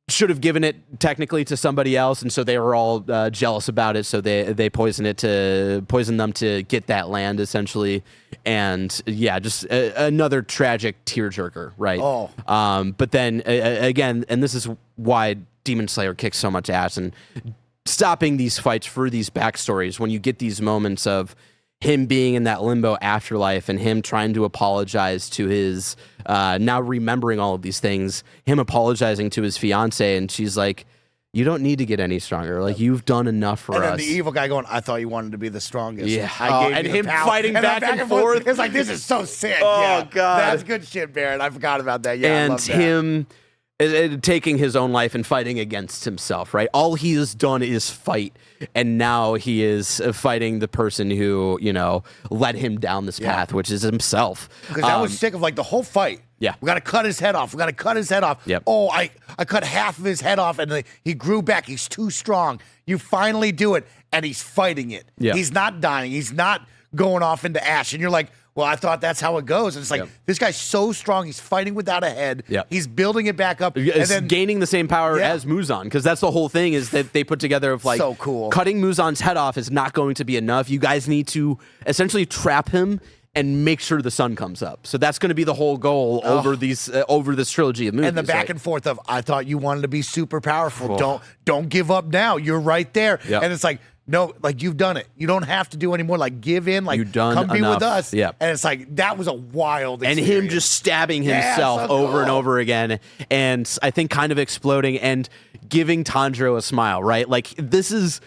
should have given it technically to somebody else, and so they were all jealous about it. So they poisoned them to get that land essentially, and yeah, just another tragic tearjerker, right? But then again, and this is why Demon Slayer kicks so much ass, and stopping these fights for these backstories when you get these moments of him being in that limbo afterlife and him trying to apologize to his, now remembering all of these things, him apologizing to his fiance, and she's like, you don't need to get any stronger. Like, you've done enough for us. And then the evil guy going, I thought you wanted to be the strongest. Yeah. And him fighting back and forth. It's like, this is so sick. Oh, God. That's good shit, Barrett. I forgot about that. Yeah, and I love that. him taking his own life and fighting against himself, right? All he has done is fight, and now he is fighting the person who, led him down this path, which is himself. Because that was sick of like the whole fight. Yeah. We got to cut his head off. We got to cut his head off. Yep. Oh, I cut half of his head off, and he grew back. He's too strong. You finally do it, and he's fighting it. Yeah. He's not dying. He's not going off into ash. And you're like, well, I thought that's how it goes. And it's like, this guy's so strong. He's fighting without a head. Yep. He's building it back up. It's and then gaining the same power as Muzan, because that's the whole thing, is that they put together of like, so cool. Cutting Muzan's head off is not going to be enough. You guys need to essentially trap him and make sure the sun comes up. So that's going to be the whole goal over this trilogy of movies. And the back and forth of, I thought you wanted to be super powerful. Don't give up now. You're right there. Yep. And it's like, no, like you've done it. You don't have to do anymore. Like give in. Like come be with us. Yep. And it's like that was a wild experience. And him just stabbing himself over and over again, and I think kind of exploding and giving Tanjiro a smile. Right, like this is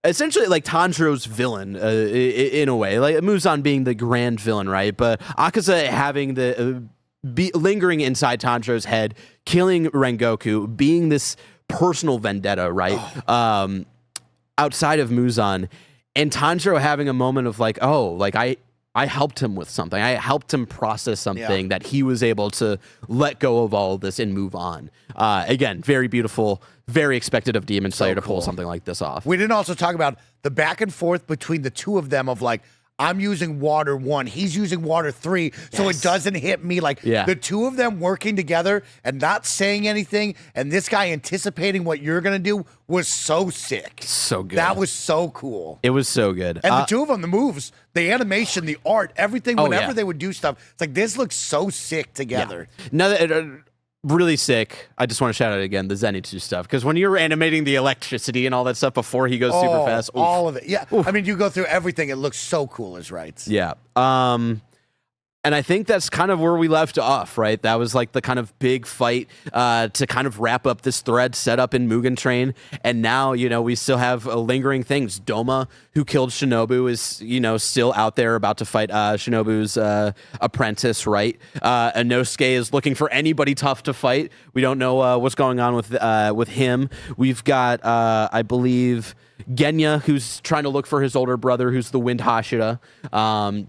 essentially like Tanjiro's villain in a way, like Muzan being the grand villain, right? But Akaza having the lingering inside Tanjiro's head, killing Rengoku, being this personal vendetta, right? Outside of Muzan, and Tanjiro having a moment of like, oh, like I helped him with something. I helped him process something that he was able to let go of all of this and move on. Again, very beautiful, very expected of Demon Slayer to pull something like this off. We didn't also talk about the back and forth between the two of them of like, I'm using water 1, he's using water 3, so it doesn't hit me. Like the two of them working together and not saying anything, and this guy anticipating what you're gonna do was so sick. So good. That was so cool. It was so good. And the two of them, the moves, the animation, the art, everything, whenever they would do stuff, it's like this looks so sick together. Yeah. Really sick. I just want to shout out again the Zenitsu stuff, because when you're animating the electricity and all that stuff before he goes super fast, all of it. Yeah, I mean, you go through everything. It looks so cool as rights. Yeah. And I think that's kind of where we left off, right? That was like the kind of big fight to kind of wrap up this thread set up in Mugen Train. And now, we still have lingering things. Doma, who killed Shinobu, is, still out there about to fight Shinobu's apprentice, right? Inosuke is looking for anybody tough to fight. We don't know what's going on with him. We've got, I believe, Genya, who's trying to look for his older brother, who's the Wind Hashira,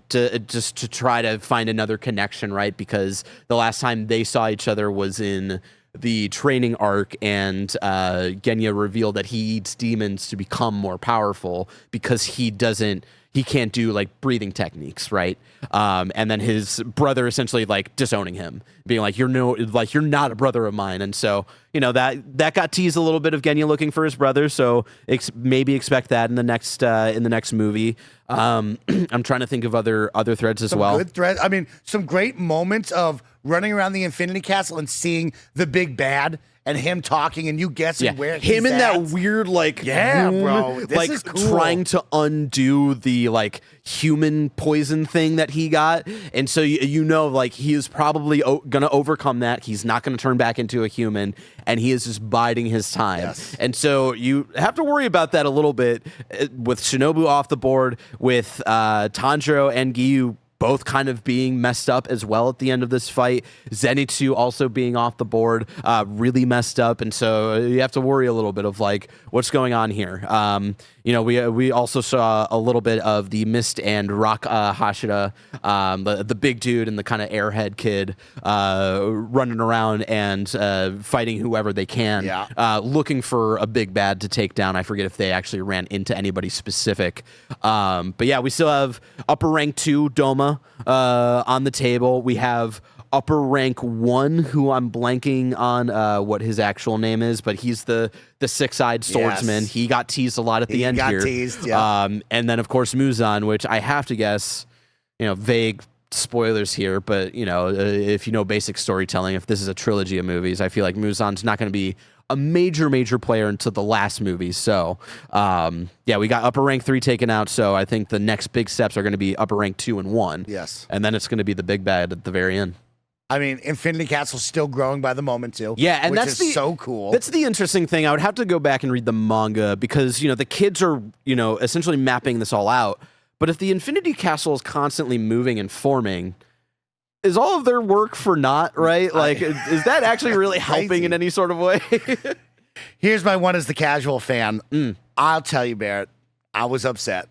to try to find another connection, right? Because the last time they saw each other was in the training arc, and Genya revealed that he eats demons to become more powerful because he can't do like breathing techniques, right? And then his brother essentially like disowning him, being like, you're not a brother of mine. And so, that got teased a little bit of Genya looking for his brother. So maybe expect that in the next movie. I'm trying to think of other threads as well. Good threads. I mean, some great moments of running around the Infinity Castle and seeing the big bad and him talking and you guessing where he's him in at. that weird room, bro, this is cool. Trying to undo the like human poison thing that he got, and so he is probably gonna overcome that. He's not gonna turn back into a human, and he is just biding his time. Yes. And so you have to worry about that a little bit with Shinobu off the board, with Tanjiro and Giyu both kind of being messed up as well at the end of this fight. Zenitsu also being off the board, really messed up. And so you have to worry a little bit of like, what's going on here? We also saw a little bit of the Mist and Rock Hashira, the big dude and the kind of airhead kid running around and fighting whoever they can, looking for a big bad to take down. I forget if they actually ran into anybody specific. But yeah, we still have upper rank 2 Doma on the table. We have upper rank 1, who I'm blanking on what his actual name is, but he's the six-eyed swordsman. Yes. He got teased a lot at the end here. He got teased, yeah. And then, of course, Muzan, which I have to guess, vague spoilers here, but, if you know basic storytelling, if this is a trilogy of movies, I feel like Muzan's not going to be a major player until the last movie. So, we got upper rank 3 taken out, so I think the next big steps are going to be upper rank 2 and 1. Yes. And then it's going to be the big bad at the very end. I mean, Infinity Castle's still growing by the moment, too. Yeah, and which is so cool. That's the interesting thing. I would have to go back and read the manga because, the kids are, essentially mapping this all out. But if the Infinity Castle is constantly moving and forming, is all of their work for naught, right? Like, is that actually really helping in any sort of way? Here's my one as the casual fan. I'll tell you, Barrett, I was upset.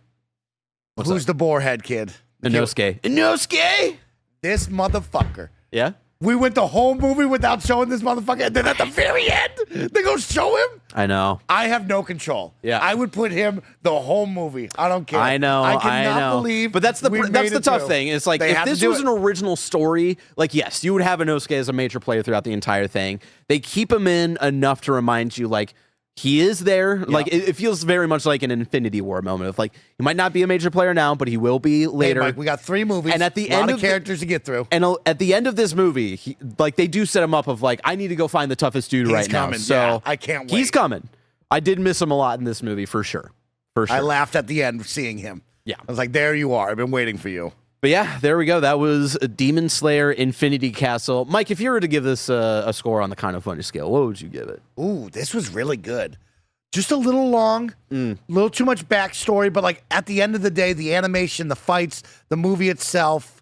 Who's the boarhead kid? Inosuke? This motherfucker. Yeah? We went the whole movie without showing this motherfucker, and then at the very end, they go show him? I know. I have no control. Yeah. I would put him the whole movie. I don't care. I know. I cannot believe. But that's the tough thing. It's like, if this was an original story, like, yes, you would have Inosuke as a major player throughout the entire thing. They keep him in enough to remind you, like, he is there. Yep. Like, it feels very much like an Infinity War moment of like, he might not be a major player now, but he will be later. Hey, Mike, we got 3 movies. And at the end of characters to get through. And at the end of this movie, they do set him up of like, I need to go find the toughest dude He's right coming. now. So yeah, I can't wait. He's coming. I did miss him a lot in this movie for sure. I laughed at the end seeing him. Yeah. I was like, there you are. I've been waiting for you. But yeah, there we go. That was Demon Slayer Infinity Castle. Mike, if you were to give this a score on the Kind of Funny scale, what would you give it? Ooh, this was really good. Just a little long, a little too much backstory, but like at the end of the day, the animation, the fights, the movie itself,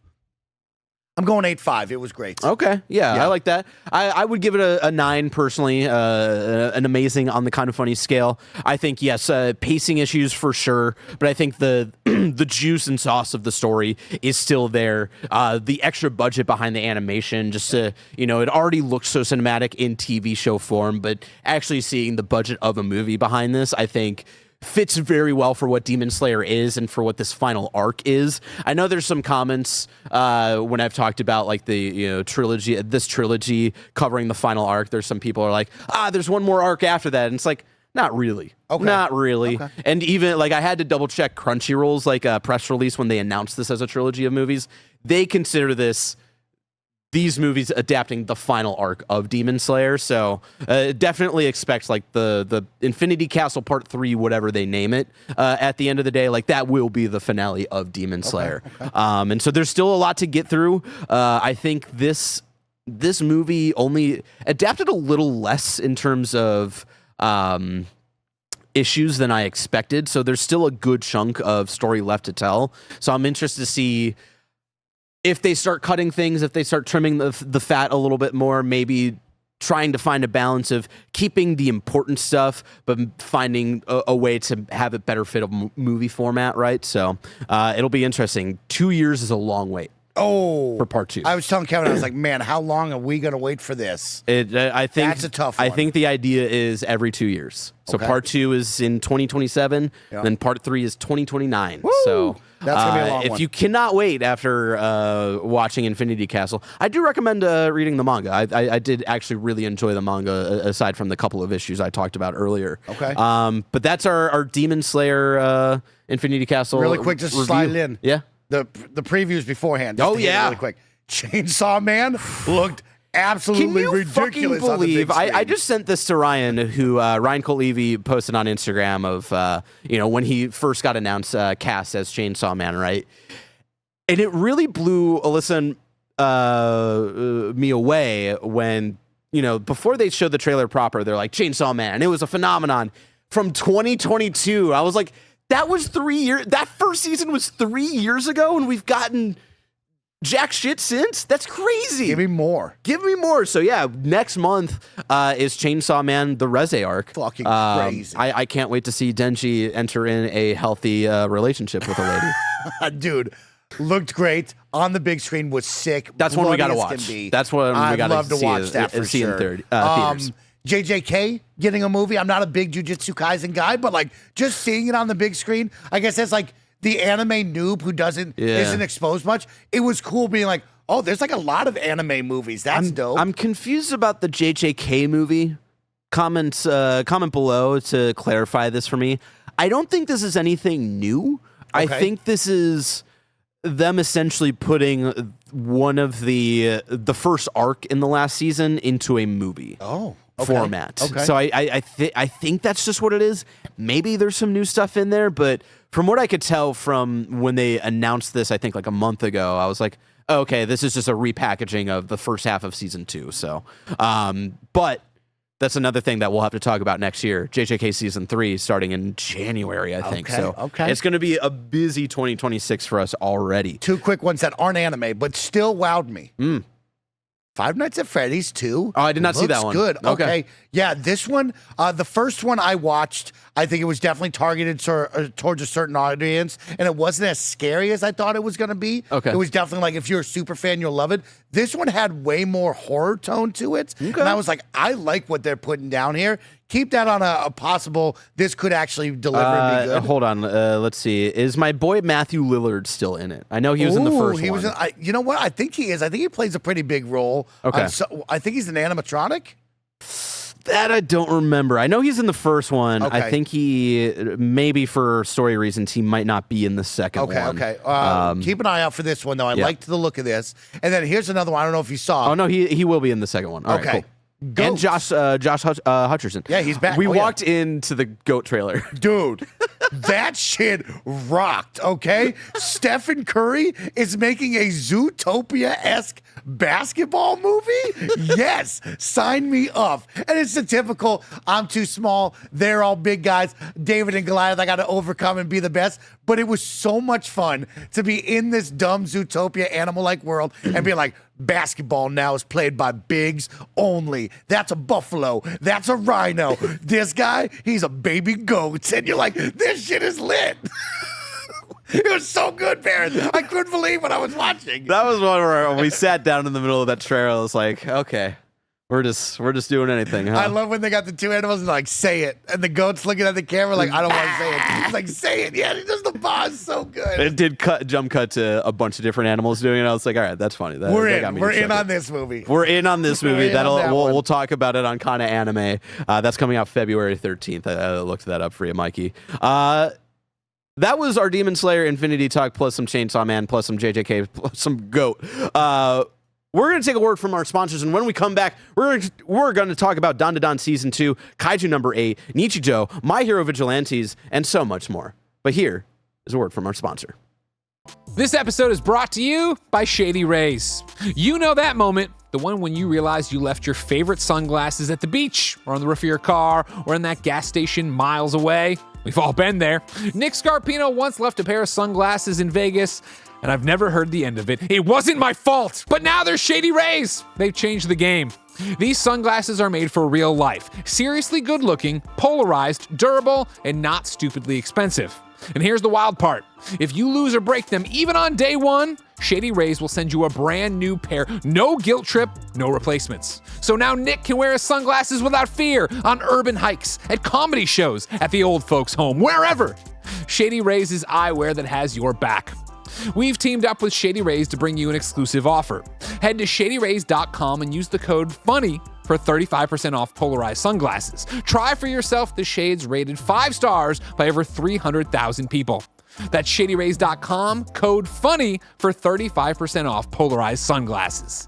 I'm going 8.5. It was great. Okay. Yeah, I like that. I would give it a 9 personally, an amazing on the Kind of Funny scale. I think, yes, pacing issues for sure, but I think the the juice and sauce of the story is still there. The extra budget behind the animation, just to, it already looks so cinematic in TV show form, but actually seeing the budget of a movie behind this, I think, fits very well for what Demon Slayer is and for what this final arc is. I know there's some comments when I've talked about like the this trilogy covering the final arc. There's some people are like, there's one more arc after that, and it's like, not really. Okay. Not really. Okay. And even like I had to double check Crunchyroll's like press release when they announced this as a trilogy of movies. They consider these movies adapting the final arc of Demon Slayer, so definitely expect like the Infinity Castle Part 3, whatever they name it, at the end of the day, like that will be the finale of Demon Slayer. Okay. And so there's still a lot to get through. I think this movie only adapted a little less in terms of issues than I expected, so there's still a good chunk of story left to tell. So I'm interested to see if they start cutting things, if they start trimming the fat a little bit more, maybe trying to find a balance of keeping the important stuff, but finding a way to have it better fit a movie format, right? So it'll be interesting. 2 years is a long wait. Oh, for part 2. I was telling Kevin, I was like, man, how long are we going to wait for this? I think that's a tough one. I think the idea is every 2 years. So part 2 is in 2027, then part 3 is 2029. Woo! So that's going to be a long if one. you cannot wait after watching Infinity Castle, I do recommend reading the manga. I did actually really enjoy the manga, aside from the couple of issues I talked about earlier. Okay. But that's our Demon Slayer Infinity Castle Really quick, just review. slide it in. Yeah. The previews beforehand. Just to hit it really quick. Chainsaw Man looked absolutely ridiculous. Fucking believe on the big I just sent this to Ryan, who Ryan Colevy posted on Instagram of when he first got announced cast as Chainsaw Man, right? And it really blew Alyssa and me away when before they showed the trailer proper, they're like Chainsaw Man, and it was a phenomenon from 2022. I was like, that was 3 years. That first season was 3 years ago, and we've gotten jack shit since. That's crazy. Give me more. Give me more. So yeah, next month is Chainsaw Man: The Reze arc. Fucking crazy. I can't wait to see Denji enter in a healthy relationship with a lady. Dude, looked great on the big screen. Was sick. That's one we got to bloody as watch. can be. That's what we got to love to watch that for sure. Theaters. JJK getting a movie. I'm not a big Jujutsu Kaisen guy, but like just seeing it on the big screen, I guess as like the anime noob who isn't exposed much, it was cool being like, oh, there's like a lot of anime movies. That's dope. I'm confused about the JJK movie. Comment below to clarify this for me. I don't think this is anything new. Okay. I think this is them essentially putting one of the first arc in the last season into a movie. Oh. Format. Okay. So I think that's just what it is. Maybe there's some new stuff in there, but from what I could tell from when they announced this, I think like a month ago, I was like, okay, this is just a repackaging of the first half of season 2. So, but that's another thing that we'll have to talk about next year. JJK season 3 starting in January, I think. So it's going to be a busy 2026 for us already. 2 quick ones that aren't anime, but still wowed me. Five Nights at Freddy's 2. Oh, I did not see that one. Good. Okay. Yeah, this one, the first one I watched, I think it was definitely targeted towards a certain audience, and it wasn't as scary as I thought it was going to be. Okay. It was definitely like, if you're a super fan, you'll love it. This one had way more horror tone to it, and I was like, I like what they're putting down here. Keep that on a possible, this could actually deliver and be good. Hold on. Let's see. Is my boy Matthew Lillard still in it? I know he was in the first one. You know what? I think he is. I think he plays a pretty big role. Okay. I think he's an animatronic. That I don't remember. I know he's in the first one. Okay. I think he, maybe for story reasons, he might not be in the second one. Okay. Keep an eye out for this one, though. I liked the look of this. And then here's another one. I don't know if you saw. Oh, no, he will be in the second one. All right, cool. And Josh Hutcherson. Yeah, he's back. We walked into the GOAT trailer. Dude, that shit rocked, okay? Stephen Curry is making a Zootopia-esque basketball movie? Yes, sign me up. And it's the typical, I'm too small, they're all big guys, David and Goliath, I got to overcome and be the best. But it was so much fun to be in this dumb Zootopia animal-like world and be like, basketball now is played by bigs only. That's a buffalo. That's a rhino. This guy, he's a baby goat. And you're like, this shit is lit. It was so good, Barrett. I couldn't believe what I was watching. That was one where we sat down in the middle of that trailer. I was like, okay, we're just doing anything, huh? I love when they got the two animals and like, say it. And the goat's looking at the camera like, I don't want to say it. He's like, say it. Yeah, he does the boss so good. It did jump cut to a bunch of different animals doing it. I was like, all right, that's funny. We're in on this movie. We're in on this movie. We'll talk about it on Kinda Anime. That's coming out February 13th. I looked that up for you, Mikey. That was our Demon Slayer Infinity talk, plus some Chainsaw Man, plus some JJK, plus some GOAT. We're going to take a word from our sponsors, and when we come back, we're going to talk about DanDaDan Season 2, Kaiju number 8, Nichijou, My Hero Vigilantes, and so much more. But here is a word from our sponsor. This episode is brought to you by Shady Rays. You know that moment, the one when you realize you left your favorite sunglasses at the beach, or on the roof of your car, or in that gas station miles away. We've all been there. Nick Scarpino once left a pair of sunglasses in Vegas, and I've never heard the end of it. It wasn't my fault, but now there's Shady Rays. They've changed the game. These sunglasses are made for real life, seriously good looking, polarized, durable, and not stupidly expensive. And here's the wild part. If you lose or break them even on day one, Shady Rays will send you a brand new pair. No guilt trip, no replacements. So now Nick can wear his sunglasses without fear on urban hikes, at comedy shows, at the old folks' home, wherever. Shady Rays is eyewear that has your back. We've teamed up with Shady Rays to bring you an exclusive offer. Head to shadyrays.com and use the code FUNNY for 35% off polarized sunglasses. Try for yourself the shades rated 5 stars by over 300,000 people. That's shadyrays.com, code FUNNY for 35% off polarized sunglasses.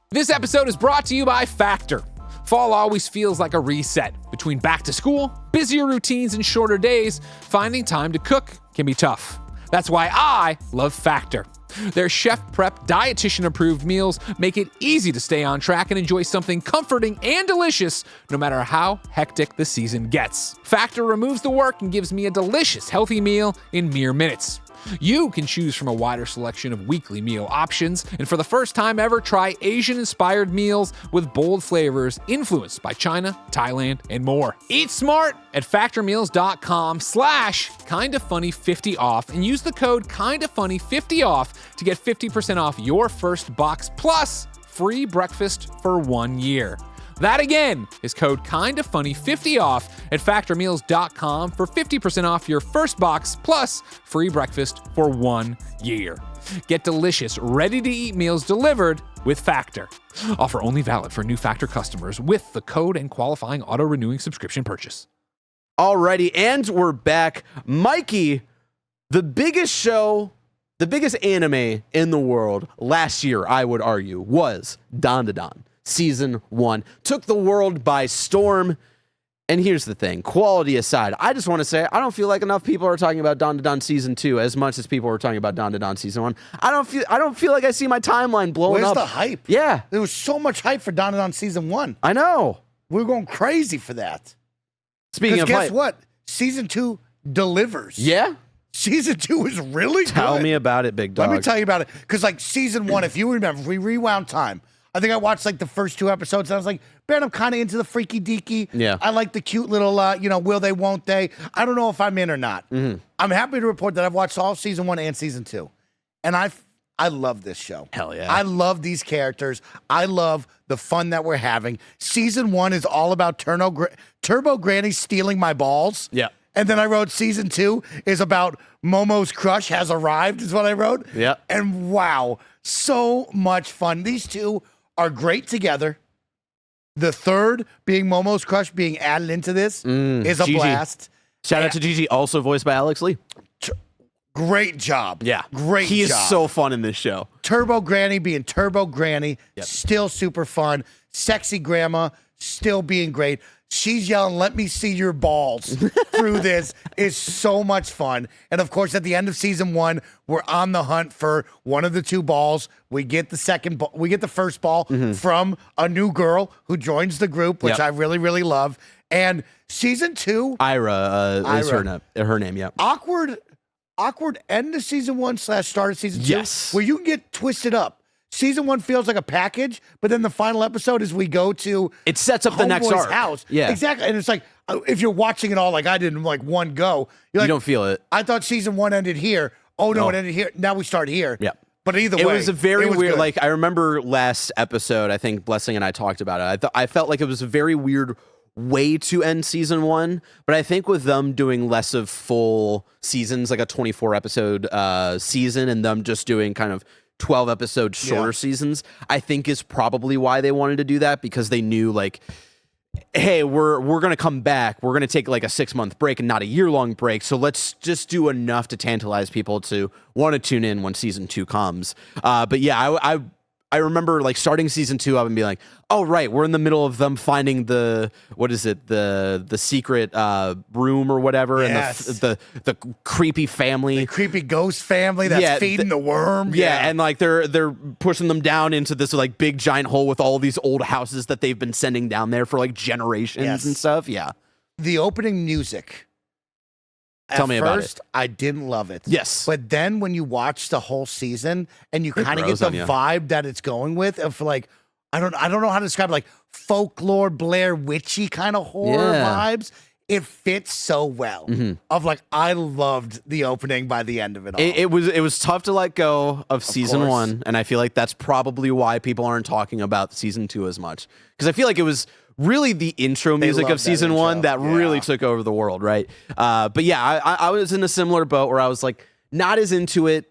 This episode is brought to you by Factor. Fall always feels like a reset. Between back to school, busier routines, and shorter days, finding time to cook can be tough. That's why I love Factor. Their chef prep, dietitian approved meals make it easy to stay on track and enjoy something comforting and delicious no matter how hectic the season gets. Factor removes the work and gives me a delicious, healthy meal in mere minutes. You can choose from a wider selection of weekly meal options, and for the first time ever, try Asian-inspired meals with bold flavors influenced by China, Thailand, and more. Eat smart at factormeals.com/kindafunny50 off and use the code kindafunny50 off to get 50% off your first box plus free breakfast for 1 year. That again is code kindafunny50 off at factormeals.com for 50% off your first box plus free breakfast for 1 year. Get delicious, ready-to-eat meals delivered with Factor. Offer only valid for new Factor customers with the code and qualifying auto-renewing subscription purchase. Alrighty, and we're back. Mikey, the biggest show, the biggest anime in the world last year, I would argue, was DanDaDan. Season 1 took the world by storm. And here's the thing, quality aside, I just want to say I don't feel like enough people are talking about DanDaDan Season 2 as much as people were talking about DanDaDan Season 1. I don't feel like I see my timeline blowing Where's up. the hype? Yeah. There was so much hype for DanDaDan Season 1. I know. We were going crazy for that. Speaking of guess hype, what? Season 2 delivers. Yeah? Season 2 is really Tell good. me about it, big dog. Let me tell you about it. Because, like, Season 1, if you remember, if we rewound time, I think I watched, like, the first 2 episodes, and I was like, man, I'm kind of into the freaky deaky. Yeah. I like the cute little, will they, won't they. I don't know if I'm in or not. Mm-hmm. I'm happy to report that I've watched all Season 1 and Season 2. And I love this show. Hell yeah. I love these characters. I love the fun that we're having. Season 1 is all about Turbo Granny stealing my balls. Yeah. And then I wrote Season 2 is about Momo's crush has arrived, is what I wrote. Yeah. And wow, so much fun. These two are great together. The third, being Momo's crush, being added into this is a Gigi. blast. Shout out to Gigi, also voiced by Alex Lee. Great job. Yeah. Great He is job. so fun in this show. Turbo Granny being Turbo Granny, still super fun. Sexy Grandma, still being great. She's yelling, "Let me see your balls" through this is so much fun. And of course, at the end of Season 1, we're on the hunt for one of the 2 balls. We get the first ball from a new girl who joins the group, which I really, really love. And Season 2, Ira is Ira. her name, yeah. awkward end of Season 1 / start of Season 2, Yes. where you can get twisted up. Season 1 feels like a package, but then the final episode is we go to It sets up the next Homeboy's arc. house. Yeah. Exactly. And it's like, if you're watching it all like I did in like one go, you're like, You don't feel it. I thought Season 1 ended here. Oh, no, it ended here. Now we start here. Yeah. But either It way, was a very was weird, good. like, I remember last episode, I think Blessing and I talked about it. I felt like it was a very weird way to end Season 1, but I think with them doing less of full seasons, like a 24 episode season, and them just doing kind of 12 episode shorter seasons, I think is probably why they wanted to do that, because they knew, like, hey, we're going to come back. We're going to take like a 6-month break and not a year-long break. So let's just do enough to tantalize people to want to tune in when Season 2 comes. But yeah, I remember like starting Season 2 up and being like, oh, right, we're in the middle of them finding the secret room or whatever. Yes. And the creepy family. the creepy ghost family that's feeding the worm. Yeah, and like they're pushing them down into this like big giant hole with all these old houses that they've been sending down there for like generations Yes. and stuff. Yeah. The opening music. Tell me about first, I didn't love it. Yes. But then when you watch the whole season and you It kind of get grows the on you. vibe that it's going with, of like, I don't know how to describe it, like folklore, Blair Witchy kind of horror vibes. It fits so well. Of like, I loved the opening by the end of it all. It was tough to let go of season course. 1, and I feel like that's probably why people aren't talking about season 2 as much, because I feel like it was really the intro music loved of season that 1 intro. that really took over the world, right? But yeah, I was in a similar boat where I was like not as into it.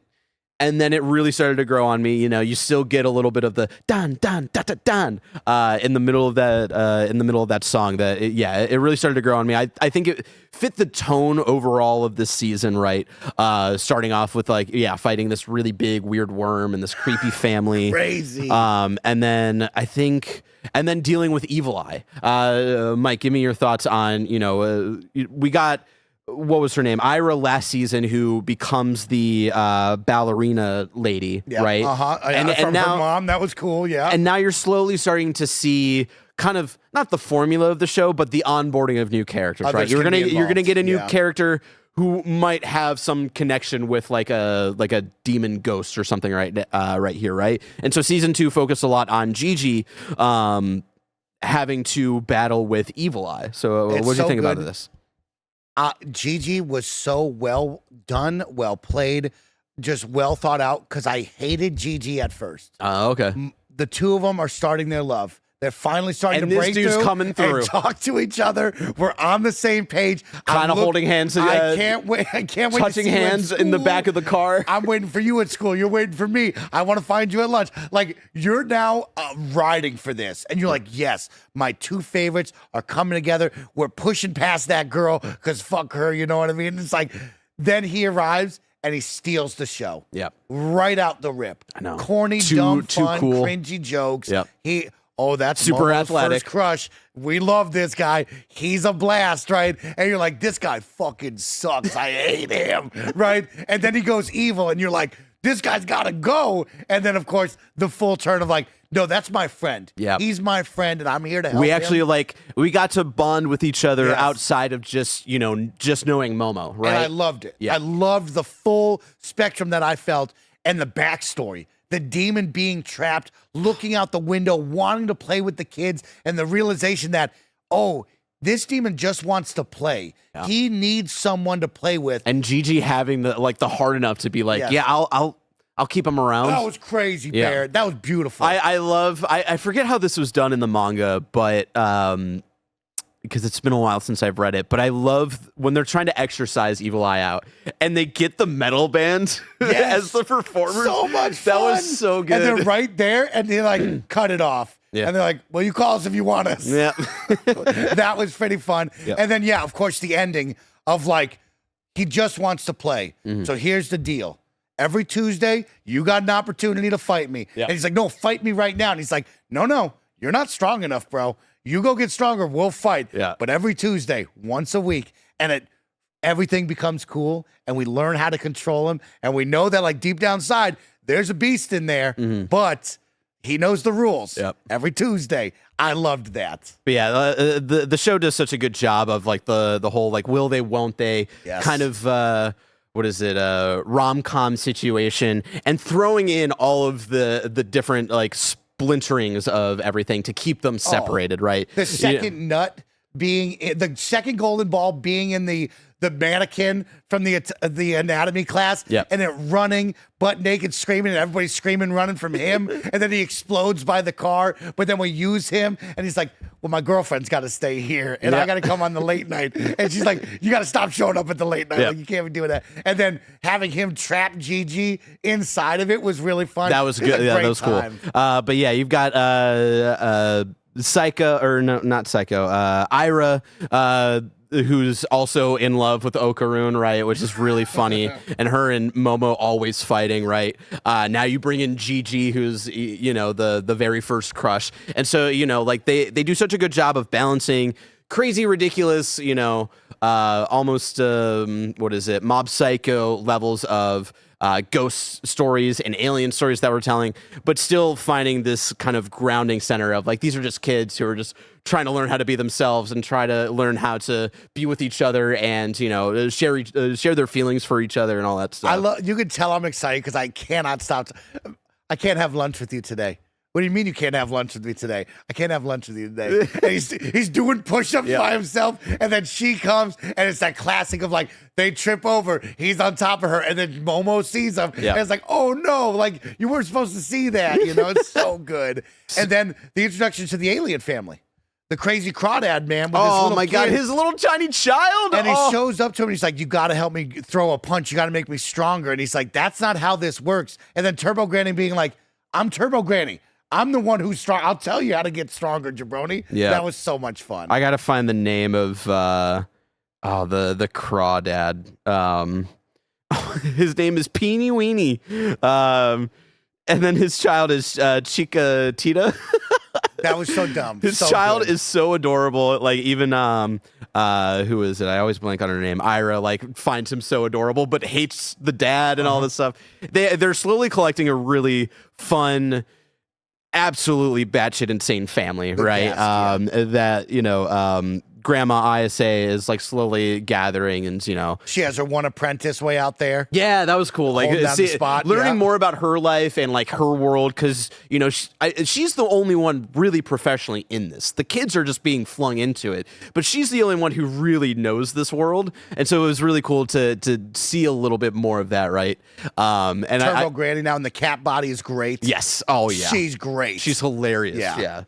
And then it really started to grow on me. You know, you still get a little bit of the dan dan da da dan in the middle of that song. It really started to grow on me. I think it fit the tone overall of this season, right? Starting off with fighting this really big weird worm and this creepy family, Crazy. and then dealing with Evil Eye. Mike, give me your thoughts on we got. What was her name? Ira last season, who becomes the ballerina lady, right? And from now, her mom, that was cool, yeah. And now you're slowly starting to see kind of not the formula of the show, but the onboarding of new characters, right? You're gonna get a new character who might have some connection with like a demon ghost or something, right here, right? And so season 2 focused a lot on Gigi having to battle with Evil Eye. So what do you think about this? Gigi was so well done, well played, just well thought out, because I hated Gigi at first. Okay. The two of them are starting their love. They're finally starting And to this break dude's through coming through. and talk to each other. We're on the same page. Kind of holding hands. I can't wait. I can't wait. Touching to see you hands in the back of the car. I'm waiting for you at school. You're waiting for me. I want to find you at lunch. Like, you're now riding for this. And you're like, yes, my two favorites are coming together. We're pushing past that girl because fuck her. You know what I mean? It's like, then he arrives and he steals the show. Yep. Right out the rip. I know. Corny, dumb, fun, cool. cringy jokes. Yep. That's super Momo's athletic first crush. We love this guy. He's a blast, right? And you're like, this guy fucking sucks. I hate him, right? And then he goes evil, and you're like, this guy's got to go. And then, of course, the full turn of like, no, that's my friend. Yeah, he's my friend, and I'm here to help We actually him. We got to bond with each other Yes. outside of just knowing Momo, right? And I loved it. Yeah. I loved the full spectrum that I felt and the backstory. The demon being trapped, looking out the window, wanting to play with the kids, and the realization that, this demon just wants to play. Yeah. He needs someone to play with. And Gigi having the heart enough to be like, Yes. yeah, I'll keep him around. That was crazy, Yeah. Bear. That was beautiful. I forget how this was done in the manga, but because it's been a while since I've read it, but I love when they're trying to exorcise Evil Eye out and they get the metal band as the performers. So much fun. That was so good. And they're right there, and they like cut it off. Yeah. And they're like, well, you call us if you want us. Yeah. That was pretty fun. Yep. And then, of course, the ending of like, he just wants to play. Mm-hmm. So here's the deal. Every Tuesday, you got an opportunity to fight me. Yeah. And he's like, no, fight me right now. And he's like, no, you're not strong enough, bro. You go get stronger, we'll fight. Yeah. But every Tuesday, once a week, and everything becomes cool, and we learn how to control him, and we know that like deep down inside, there's a beast in there, but he knows the rules. Yep. Every Tuesday. I loved that. But yeah, the show does such a good job of like the whole like will they, won't they kind of rom-com situation, and throwing in all of the different like splinterings of everything to keep them separated, right? The second nut being the second golden ball being in the mannequin from the anatomy class, and it running butt naked, screaming, and everybody's screaming, running from him, and then he explodes by the car. But then we use him, and he's like, "Well, my girlfriend's got to stay here, and I got to come on the late night." And she's like, "You got to stop showing up at the late night. Like, you can't be doing that." And then having him trap Gigi inside of it was really fun. That was good. Yeah, that was cool. But yeah, you've got Ira, who's also in love with Okaroon, right? Which is really funny. And her and Momo always fighting, right? Now you bring in Gigi, who's, the very first crush. And so, like they do such a good job of balancing crazy, ridiculous, almost, Mob Psycho levels of ghost stories and alien stories that we're telling, but still finding this kind of grounding center of like, these are just kids who are just trying to learn how to be themselves and try to learn how to be with each other and, share their feelings for each other and all that stuff. You can tell I'm excited because I cannot stop. I can't have lunch with you today what do you mean you can't have lunch with me today? I can't have lunch with you today. And he's doing push-ups by himself, and then she comes, and it's that classic of like, they trip over, he's on top of her, and then Momo sees him, and it's like, oh no, like, you weren't supposed to see that, you know? It's so good. And then the introduction to the alien family. The crazy crawdad man with his little God, kid. his little tiny child. And he shows up to him and he's like, you got to help me throw a punch. You got to make me stronger. And he's like, that's not how this works. And then Turbo Granny being like, I'm Turbo Granny. I'm the one who's strong. I'll tell you how to get stronger, jabroni. Yeah. That was so much fun. I got to find the name of the crawdad. His name is Peeny Weenie. And then his child is Chica Tita. That was so dumb. His so child good. is so adorable. Like even who is it? I always blank on her name. Ira like finds him so adorable, but hates the dad and all this stuff. They're slowly collecting a really fun, absolutely batshit insane family, right? That Grandma ISA is like slowly gathering, and she has her one apprentice way out there. Yeah, that was cool. Like down the spot, learning more about her life and like her world, because she's the only one really professionally in this. The kids are just being flung into it, but she's the only one who really knows this world, and so it was really cool to see a little bit more of that, right? And Turbo Granny now in the cat body is great. Yes. Oh yeah. She's great. She's hilarious. Yeah.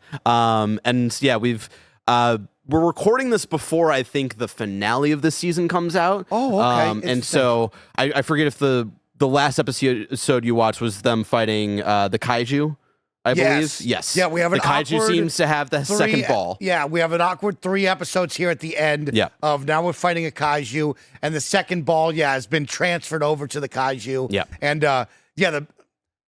We're recording this before I think the finale of this season comes out. Oh, okay. And so I forget if the last episode you watched was them fighting the Kaiju, I believe. Yes. Yeah, we have the Kaiju seems to have the second ball. Yeah, we have an awkward 3 episodes here at the end of now we're fighting a Kaiju, and the second ball, has been transferred over to the Kaiju. Yeah. And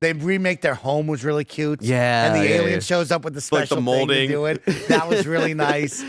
they remake their home was really cute. Yeah. And the alien shows up with the special molding. thing to do it. That was really nice.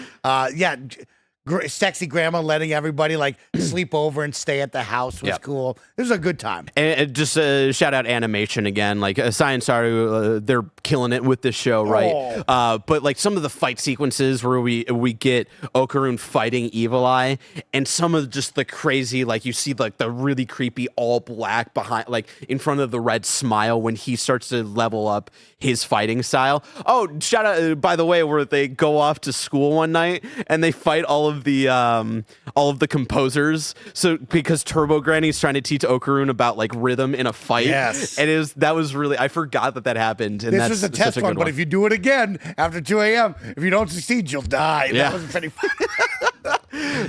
Sexy grandma letting everybody like sleep over and stay at the house was cool. It was a good time. And just shout out animation again, like Science Saru, they're killing it with this show, right? But like some of the fight sequences where we get Okarun fighting Evil Eye, and some of just the crazy, like you see like the really creepy all black behind, like in front of the red smile when he starts to level up his fighting style. Oh, shout out by the way, where they go off to school one night and they fight all of the composers. So because Turbo Granny's trying to teach Okarun about like rhythm in a fight. Yes. And that was really, I forgot that happened. And this was a test run, but if you do it again after 2 a.m., if you don't succeed, you'll die. Yeah. That was pretty fun.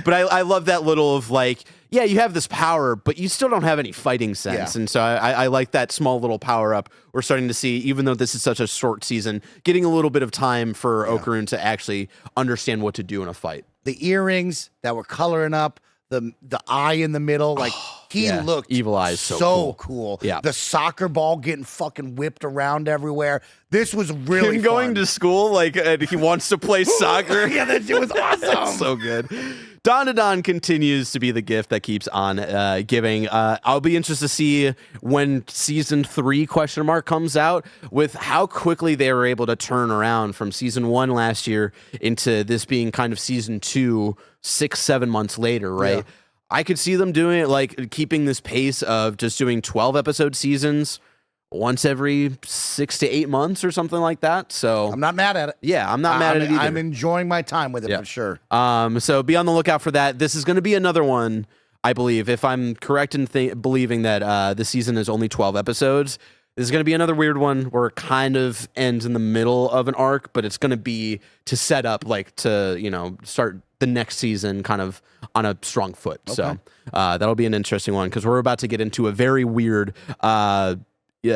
But I love that little of like, yeah, you have this power, but you still don't have any fighting sense. Yeah. And so I like that small little power up we're starting to see, even though this is such a short season, getting a little bit of time for Okarun to actually understand what to do in a fight. The earrings that were coloring up, the eye in the middle, like he looked Evil Eye is so cool. Yeah. The soccer ball getting fucking whipped around everywhere. This was really Him going fun. to school, like he wants to play soccer. Yeah, that shit was awesome. So good. DanDaDan continues to be the gift that keeps on giving. I'll be interested to see when season 3 ? Comes out, with how quickly they were able to turn around from season 1 last year into this being kind of season 2, 6-7 months later, right? Yeah. I could see them doing it, like keeping this pace of just doing 12 episode seasons once every 6 to 8 months or something like that. So I'm not mad at it. Yeah, I'm not mad at it either. I'm enjoying my time with it for sure. So be on the lookout for that. This is going to be another one, I believe, if I'm correct in believing that the season is only 12 episodes. This is going to be another weird one where it kind of ends in the middle of an arc, but it's going to be to set up, like, to, start the next season kind of on a strong foot. Okay. So that'll be an interesting one, because we're about to get into a very weird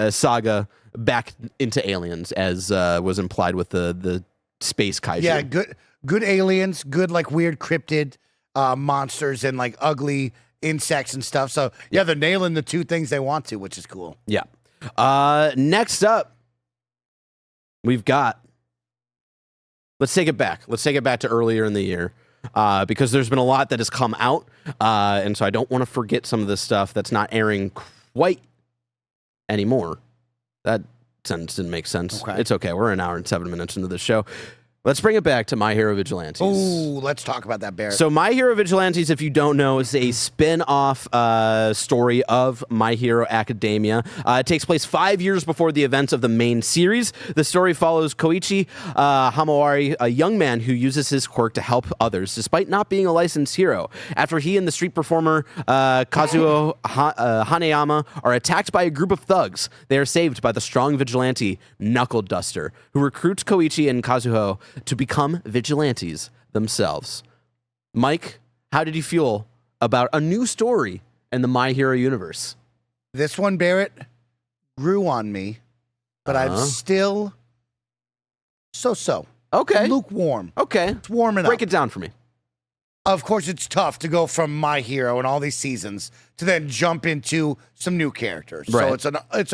saga back into aliens, as was implied with the space kaiju. Yeah, good aliens, good like weird cryptid monsters and like ugly insects and stuff. So yeah, they're nailing the 2 things they want to, which is cool. Yeah. Next up, we've got. Let's take it back. Let's take it back to earlier in the year, because there's been a lot that has come out, and so I don't want to forget some of this stuff that's not airing quite anymore. That sentence didn't make sense. Okay. It's okay. We're an hour and 7 minutes into the show. Let's bring it back to My Hero Vigilantes. Ooh, let's talk about that, Barrett. So My Hero Vigilantes, if you don't know, is a spin-off story of My Hero Academia. It takes place 5 years before the events of the main series. The story follows Koichi Hamawari, a young man who uses his quirk to help others, despite not being a licensed hero. After he and the street performer Kazuo Hanayama are attacked by a group of thugs, they are saved by the strong vigilante Knuckle Duster, who recruits Koichi and Kazuo to become vigilantes themselves. Mike, how did you feel about a new story in the My Hero universe? This one, Barrett, grew on me, but I'm still so. Okay. Lukewarm. Okay. It's warming up. Break it down for me. Of course, it's tough to go from My Hero and all these seasons to then jump into some new characters. Right. So it's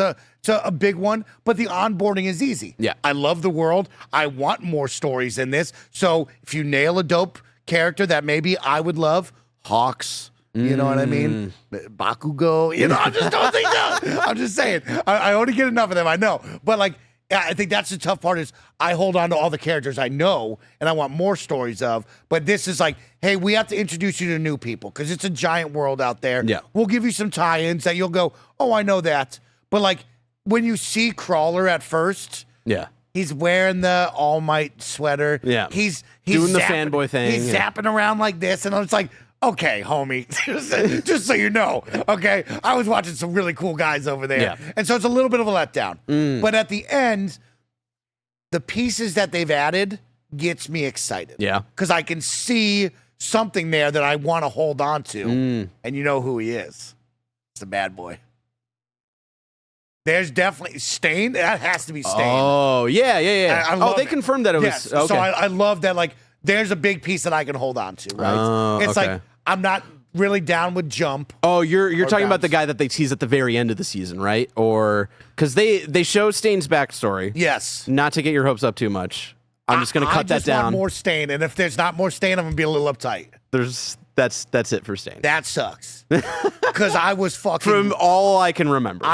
a big one, but the onboarding is easy. Yeah. I love the world. I want more stories in this. So if you nail a dope character that maybe I would love, Hawks. You know what I mean? Bakugo. You know, I just don't think that. I'm just saying. I only get enough of them. I know, but like. Yeah, I think that's the tough part is I hold on to all the characters I know and I want more stories of. But this is like, hey, we have to introduce you to new people because it's a giant world out there. Yeah. We'll give you some tie-ins that you'll go, oh, I know that. But like when you see Crawler at first, Yeah. he's wearing the All Might sweater. Yeah. He's Doing the zapping- fanboy thing. He's Yeah. zapping around like this. And I was like, okay, homie, just so you know, okay? I was watching some really cool guys over there. Yeah. And so it's a little bit of a letdown. But at the end, the pieces that they've added gets me excited. Yeah. Because I can see something there that I want to hold on to. And you know who he is. It's the bad boy. There's definitely Stain. That has to be Stain. Oh, yeah. I love they it. confirmed that it was. Yes. Okay. So I love that, like, there's a big piece that I can hold on to, right? Oh, it's okay. like, I'm not really down with Jump. Oh, you're talking about the bounce. guy that they tease at the very end of the season, right? Or because they show Stain's backstory. Yes. Not to get your hopes up too much. I'm just going to cut that I just down. want more Stain, and if there's not more Stain, I'm going to be a little uptight. That's it for Stain. That sucks. Because I was fucking... From all I can remember.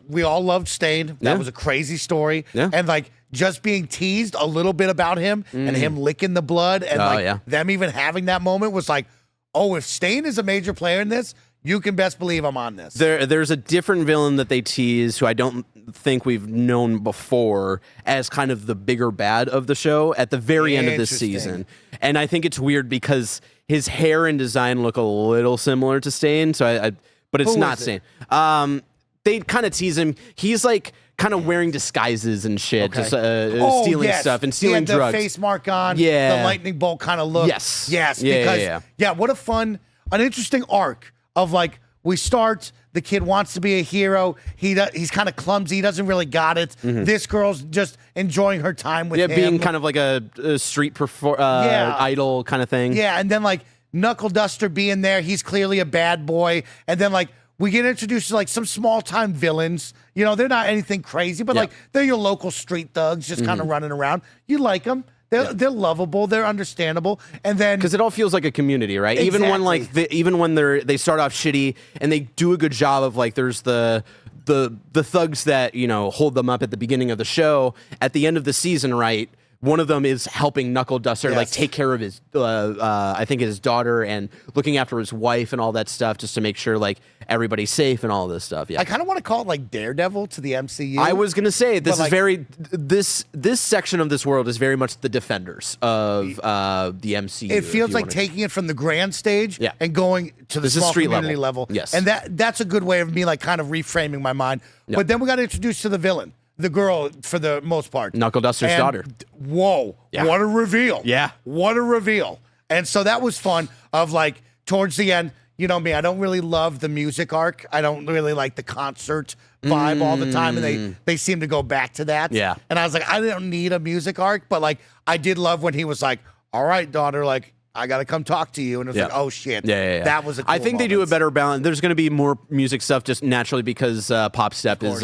We all loved Stain. That Yeah. was a crazy story. Yeah. And like just being teased a little bit about him and him licking the blood and them even having that moment was like, oh, if Stain is a major player in this, you can best believe I'm on this. There's a different villain that they tease who I don't think we've known before as kind of the bigger bad of the show at the very end of this Interesting. season. And I think it's weird because his hair and design look a little similar to Stain, so but it's Who not is Stain. it? They kind of tease him. He's like kind of wearing disguises and shit, Okay. just Oh, stealing yes. stuff and He stealing had the drugs. face mark on, Yeah. the lightning bolt kind of look. Yes. Yes, Yeah, because yeah. what a fun, an interesting arc of like we start, the kid wants to be a hero. He's kind of clumsy. He doesn't really got it. This girl's just enjoying her time with him. being kind of like a street idol kind of thing. Yeah, and then like Knuckle Duster being there, he's clearly a bad boy. And then like we get introduced to like some small time villains. You know, they're not anything crazy, but like they're your local street thugs just kind of running around. You like them. They're lovable. They're understandable. And then because it all feels like a community, right? Even when like even when they start off shitty and they do a good job of like there's the thugs that hold them up at the beginning of the show. At the end of the season, right? One of them is helping Knuckle Duster like take care of his, I think his daughter and looking after his wife and all that stuff, just to make sure like everybody's safe and all this stuff. Yeah, I kind of want to call it like Daredevil to the MCU. I was gonna say this But, is like- this section of this world is very much the defenders of the MCU. It feels like taking it from the grand stage and going to the This is small street community level. level. Yes. And that's a good way of me like kind of reframing my mind. But then we got introduced to the villain, the girl for the most part. Knuckle Duster's And daughter. Whoa. Yeah. What a reveal. Yeah. What a reveal. And so that was fun of like towards the end, you know me, I don't really love the music arc. I don't really like the concert vibe all the time. And they seem to go back to that. Yeah. And I was like, I don't need a music arc, but like I did love when he was like, all right, daughter, like I got to come talk to you. And it was like, oh shit. Yeah. That was a cool I think they do a moment. better balance. There's going to be more music stuff just naturally because Pop Step is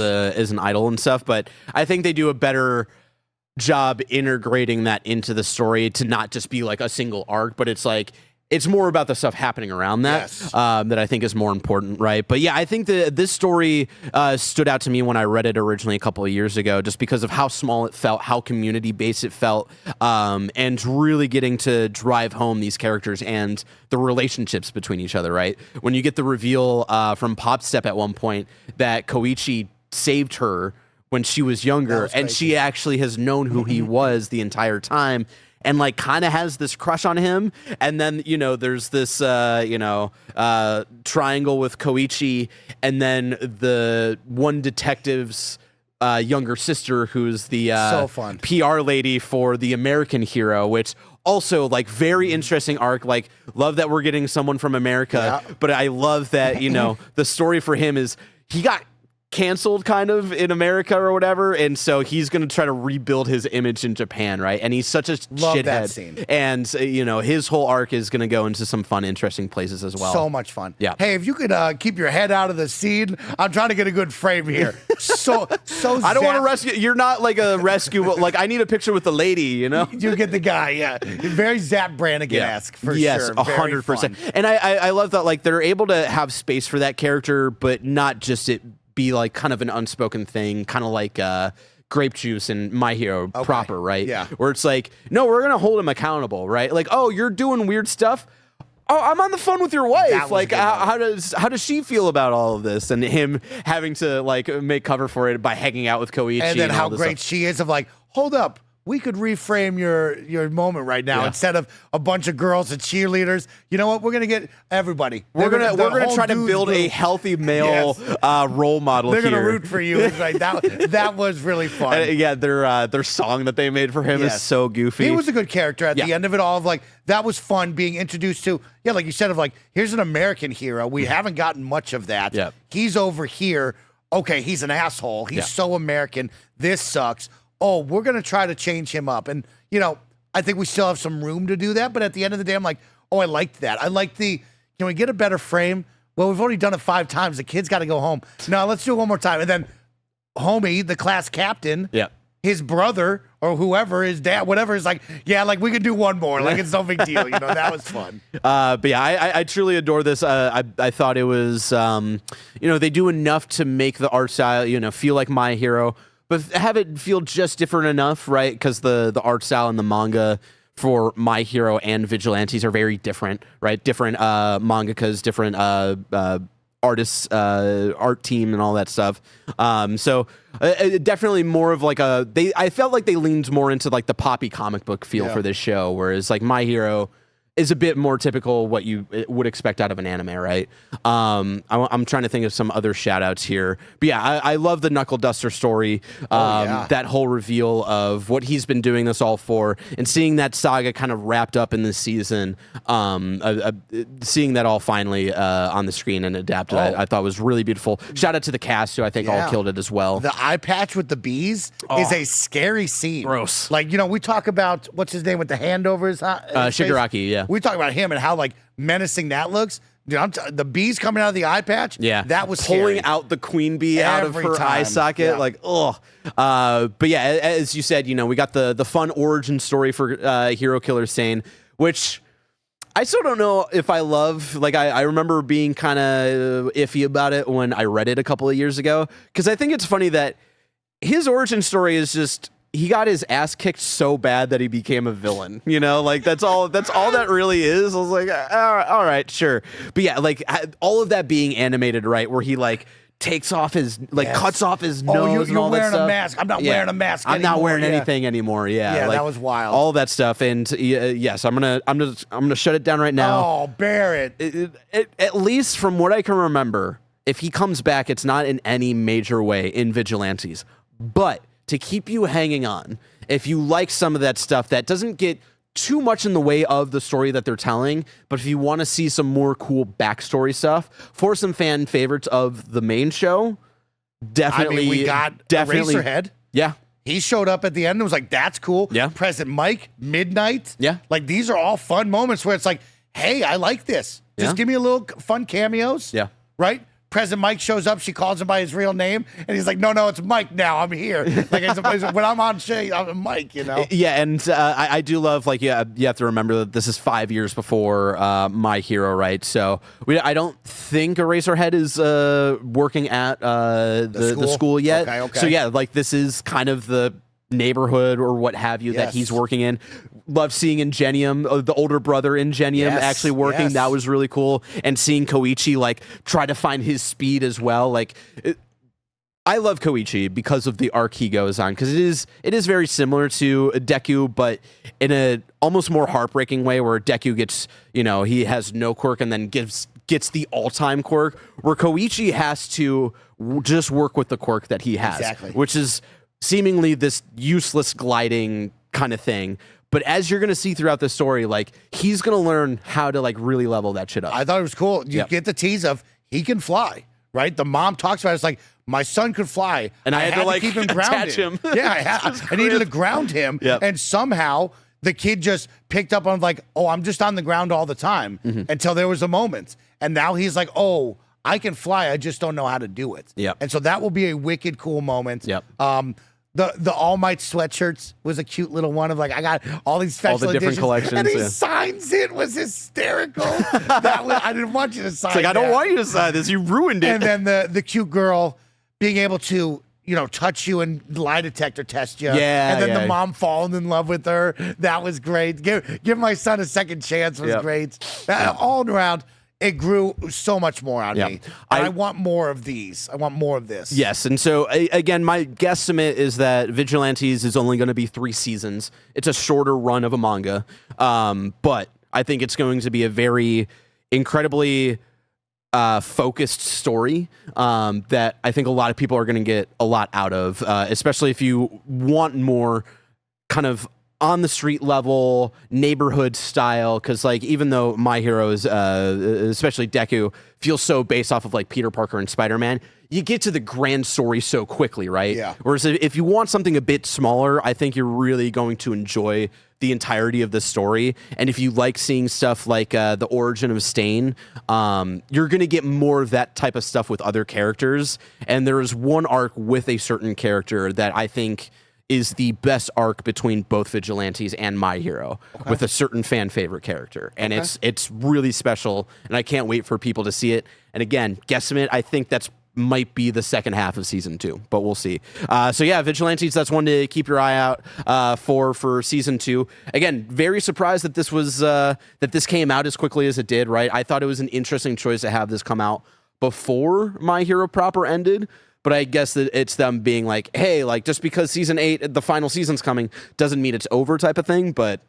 an idol and stuff. But I think they do a better job integrating that into the story to not just be like a single arc, but it's like, it's more about the stuff happening around that Yes. that I think is more important, right? But yeah, I think that this story stood out to me when I read it originally a couple of years ago, just because of how small it felt, how community-based it felt, and really getting to drive home these characters and the relationships between each other, right? When you get the reveal from Pop Step at one point that Koichi saved her when she was younger, and she actually has known who he was the entire time, and like kind of has this crush on him. And then, you know, there's this, triangle with Koichi, and then the one detective's younger sister, who's the So fun. PR lady for the American hero, which also like very interesting arc. Like, love that we're getting someone from America, but I love that, you know, the story for him is he got canceled kind of in America or whatever, and so he's going to try to rebuild his image in Japan, right? And he's such a shithead, that scene. and you know, his whole arc is going to go into some fun, interesting places as well. So much fun. Yeah. Hey, if you could keep your head out of the scene, I'm trying to get a good frame here. So I don't want to rescue. You're not like a rescue. Like, I need a picture with the lady, you know. You get the guy, yeah. Very Zap Brannigan-esque for yes, sure. 100%. And I love that, like, they're able to have space for that character, but not just it be like kind of an unspoken thing, kind of like Grape Juice and My Hero proper, right? Yeah. Where it's like, no, we're gonna hold him accountable, right? Like, oh, you're doing weird stuff. Oh, I'm on the phone with your wife. Like, how does she feel about all of this? And him having to like make cover for it by hanging out with Koichi, And then how great stuff. she is of like, hold up, we could reframe your moment right now. Instead of a bunch of girls and cheerleaders. You know what? We're gonna get everybody. We're gonna whole try to dudes build a group. healthy male role model. They're gonna here. root for you. It's like that was really fun. Yeah, their song that they made for him is so goofy. He was a good character at the end of it all. Of like, that was fun being introduced to. Yeah, like you said, of like, here's an American hero. We haven't gotten much of that. Yeah. He's over here. Okay, he's an asshole. He's so American. This sucks. Oh, we're gonna try to change him up. And you know, I think we still have some room to do that. But at the end of the day, I'm like, oh, I liked that. I like the. Can we get a better frame? Well, we've already done it 5 times. The kid's got to go home. No, let's do it one more time. And then, homie, the class captain. Yeah. His brother or whoever, his dad, whatever, is like, yeah, like we could do one more. Like, it's no big deal. You know, that was fun. But yeah, I truly adore this. I thought it was, they do enough to make the art style, feel like My Hero, but have it feel just different enough, right? Because the art style in the manga for My Hero and Vigilantes are very different, right? Different mangakas, different artists, art team, and all that stuff. So definitely more of like I felt like they leaned more into like the poppy comic book feel for this show, whereas like My Hero is a bit more typical what you would expect out of an anime, right? I'm trying to think of some other shout outs here. But yeah, I love the Knuckle Duster story. That whole reveal of what he's been doing this all for, and seeing that saga kind of wrapped up in this season, seeing that all finally on the screen and adapted, I thought was really beautiful. Shout out to the cast, who I think all killed it as well. The eye patch with the bees is a scary scene. Gross. Like, we talk about, what's his name with the hand over his face? Shigaraki, yeah. We talk about him and how, like, menacing that looks. Dude, the bees coming out of the eye patch, that was pulling scary. out the queen bee out of her eye socket, like, ugh. But yeah, as you said, we got the fun origin story for Hero Killer Sane, which I still don't know if I love. Like, I remember being kind of iffy about it when I read it a couple of years ago, because I think it's funny that his origin story is just, he got his ass kicked so bad that he became a villain. Like, that's all that really is. I was like, all right, sure. But yeah, like, all of that being animated, right, where he like takes off his, like, cuts off his nose and all that stuff. You're wearing a mask. I'm not wearing a mask anymore. I'm not wearing anything anymore. Yeah, like, that was wild. All that stuff. And yes, I'm gonna shut it down right now. Oh, Barrett. At least from what I can remember, if he comes back, it's not in any major way in Vigilantes. But to keep you hanging on, if you like some of that stuff that doesn't get too much in the way of the story that they're telling, but if you want to see some more cool backstory stuff for some fan favorites of the main show, definitely. We got Eraserhead. Yeah. He showed up at the end and was like, that's cool. Yeah. President Mike, Midnight. Yeah. Like, these are all fun moments where it's like, hey, I like this. Just give me a little fun cameos. Yeah. Right? President Mike shows up, she calls him by his real name, and he's like, no, it's Mike now. I'm here. Like, when I'm on Shay, I'm Mike, you know? Yeah, and I do love, like, you have to remember that this is 5 years before My Hero, right? So I don't think Eraserhead is working at the school yet. Okay. So, yeah, like, this is kind of the neighborhood or what have you that he's working in. Love seeing Ingenium, the older brother Ingenium, actually working. That was really cool. And seeing Koichi like try to find his speed as well. Like, I love Koichi because of the arc he goes on, because it is very similar to Deku, but in a almost more heartbreaking way, where Deku gets, he has no quirk and then gets the all-time quirk, where Koichi has to just work with the quirk that he has, which is seemingly this useless gliding kind of thing. But as you're going to see throughout the story, like, he's going to learn how to, like, really level that shit up. I thought it was cool. You get the tease of he can fly, right? The mom talks about it. It's like, my son could fly. And I had to like, keep him grounded. Him. Yeah, I needed to ground him. And somehow the kid just picked up on, like, oh, I'm just on the ground all the time until there was a moment. And now he's like, oh, I can fly. I just don't know how to do it. And so that will be a wicked cool moment. The All Might sweatshirts was a cute little one of, like, I got all these special different collections, and he signs it. Was hysterical. I didn't want you to sign. It's like, I don't want you to sign this. You ruined it. And then the cute girl being able to touch you and lie detector test you. And then the mom falling in love with her. That was great. Give my son a second chance was great. All around. It grew so much more on me. I want more of these. I want more of this. Yes, and so, again, my guesstimate is that Vigilantes is only going to be 3 seasons. It's a shorter run of a manga, but I think it's going to be a very incredibly focused story that I think a lot of people are going to get a lot out of, especially if you want more kind of on the street level, neighborhood style, because, like, even though My Heroes, especially Deku, feels so based off of, like, Peter Parker and Spider-Man, you get to the grand story so quickly, right? Whereas if you want something a bit smaller, I think you're really going to enjoy the entirety of the story. And if you like seeing stuff like the origin of Stain, you're going to get more of that type of stuff with other characters. And there is one arc with a certain character that I think is the best arc between both Vigilantes and My Hero, with a certain fan favorite character. And it's really special, and I can't wait for people to see it. And again, guesstimate, I think that's might be the second half of season 2, but we'll see. So yeah, Vigilantes, that's one to keep your eye out for season 2. Again, very surprised that this was that this came out as quickly as it did, right? I thought it was an interesting choice to have this come out before My Hero proper ended. But I guess that it's them being like, hey, like, just because season 8, the final season's coming, doesn't mean it's over type of thing. But,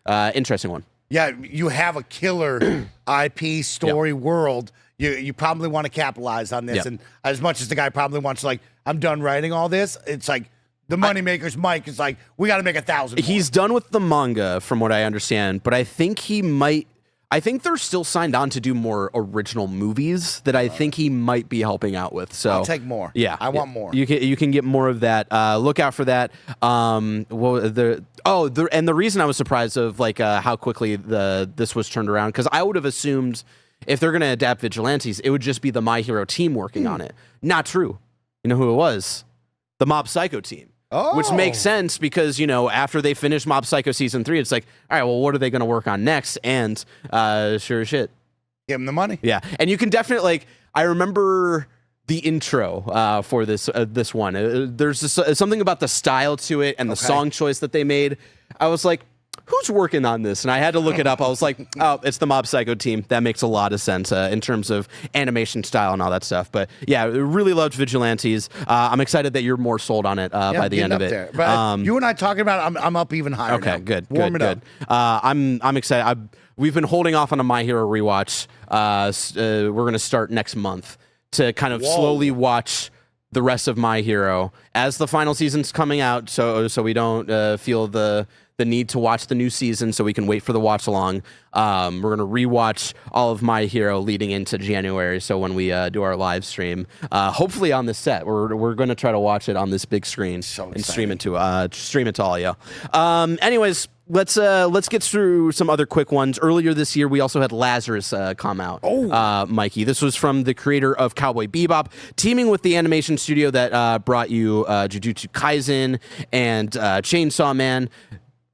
interesting one. Yeah, you have a killer IP story world. You probably want to capitalize on this. And as much as the guy probably wants to, like, I'm done writing all this, it's like the moneymaker's Mike is like, we got to make 1,000 more. He's done with the manga, from what I understand. But I think they're still signed on to do more original movies that I think he might be helping out with. So I'll take more. Yeah, I want more. You can get more of that. Look out for that. And the reason I was surprised of, like, how quickly this was turned around, because I would have assumed if they're going to adapt Vigilantes, it would just be the My Hero team working on it. Not true. You know who it was? The Mob Psycho team. Which makes sense because, after they finish Mob Psycho Season 3, it's like, all right, well, what are they going to work on next? And sure as shit. Give them the money. Yeah. And you can definitely, like, I remember the intro for this one. There's just something about the style to it and the song choice that they made. I was like, who's working on this? And I had to look it up. I was like, oh, it's the Mob Psycho team. That makes a lot of sense in terms of animation style and all that stuff. But yeah, really loved Vigilantes. I'm excited that you're more sold on it by the end of it. There. But you and I talking about it, I'm up even higher. Okay, now. Good. Warm it up. I'm excited. We've been holding off on a My Hero rewatch. We're going to start next month to kind of slowly watch the rest of My Hero as the final season's coming out, so we don't feel the need to watch the new season, so we can wait for the watch along. We're going to rewatch all of My Hero leading into January, so when we do our live stream, hopefully on the set, we're going to try to watch it on this big screen and stream it to all you. Anyways, let's get through some other quick ones. Earlier this year, we also had Lazarus come out. Mikey, this was from the creator of Cowboy Bebop, teaming with the animation studio that brought you Jujutsu Kaisen and Chainsaw Man.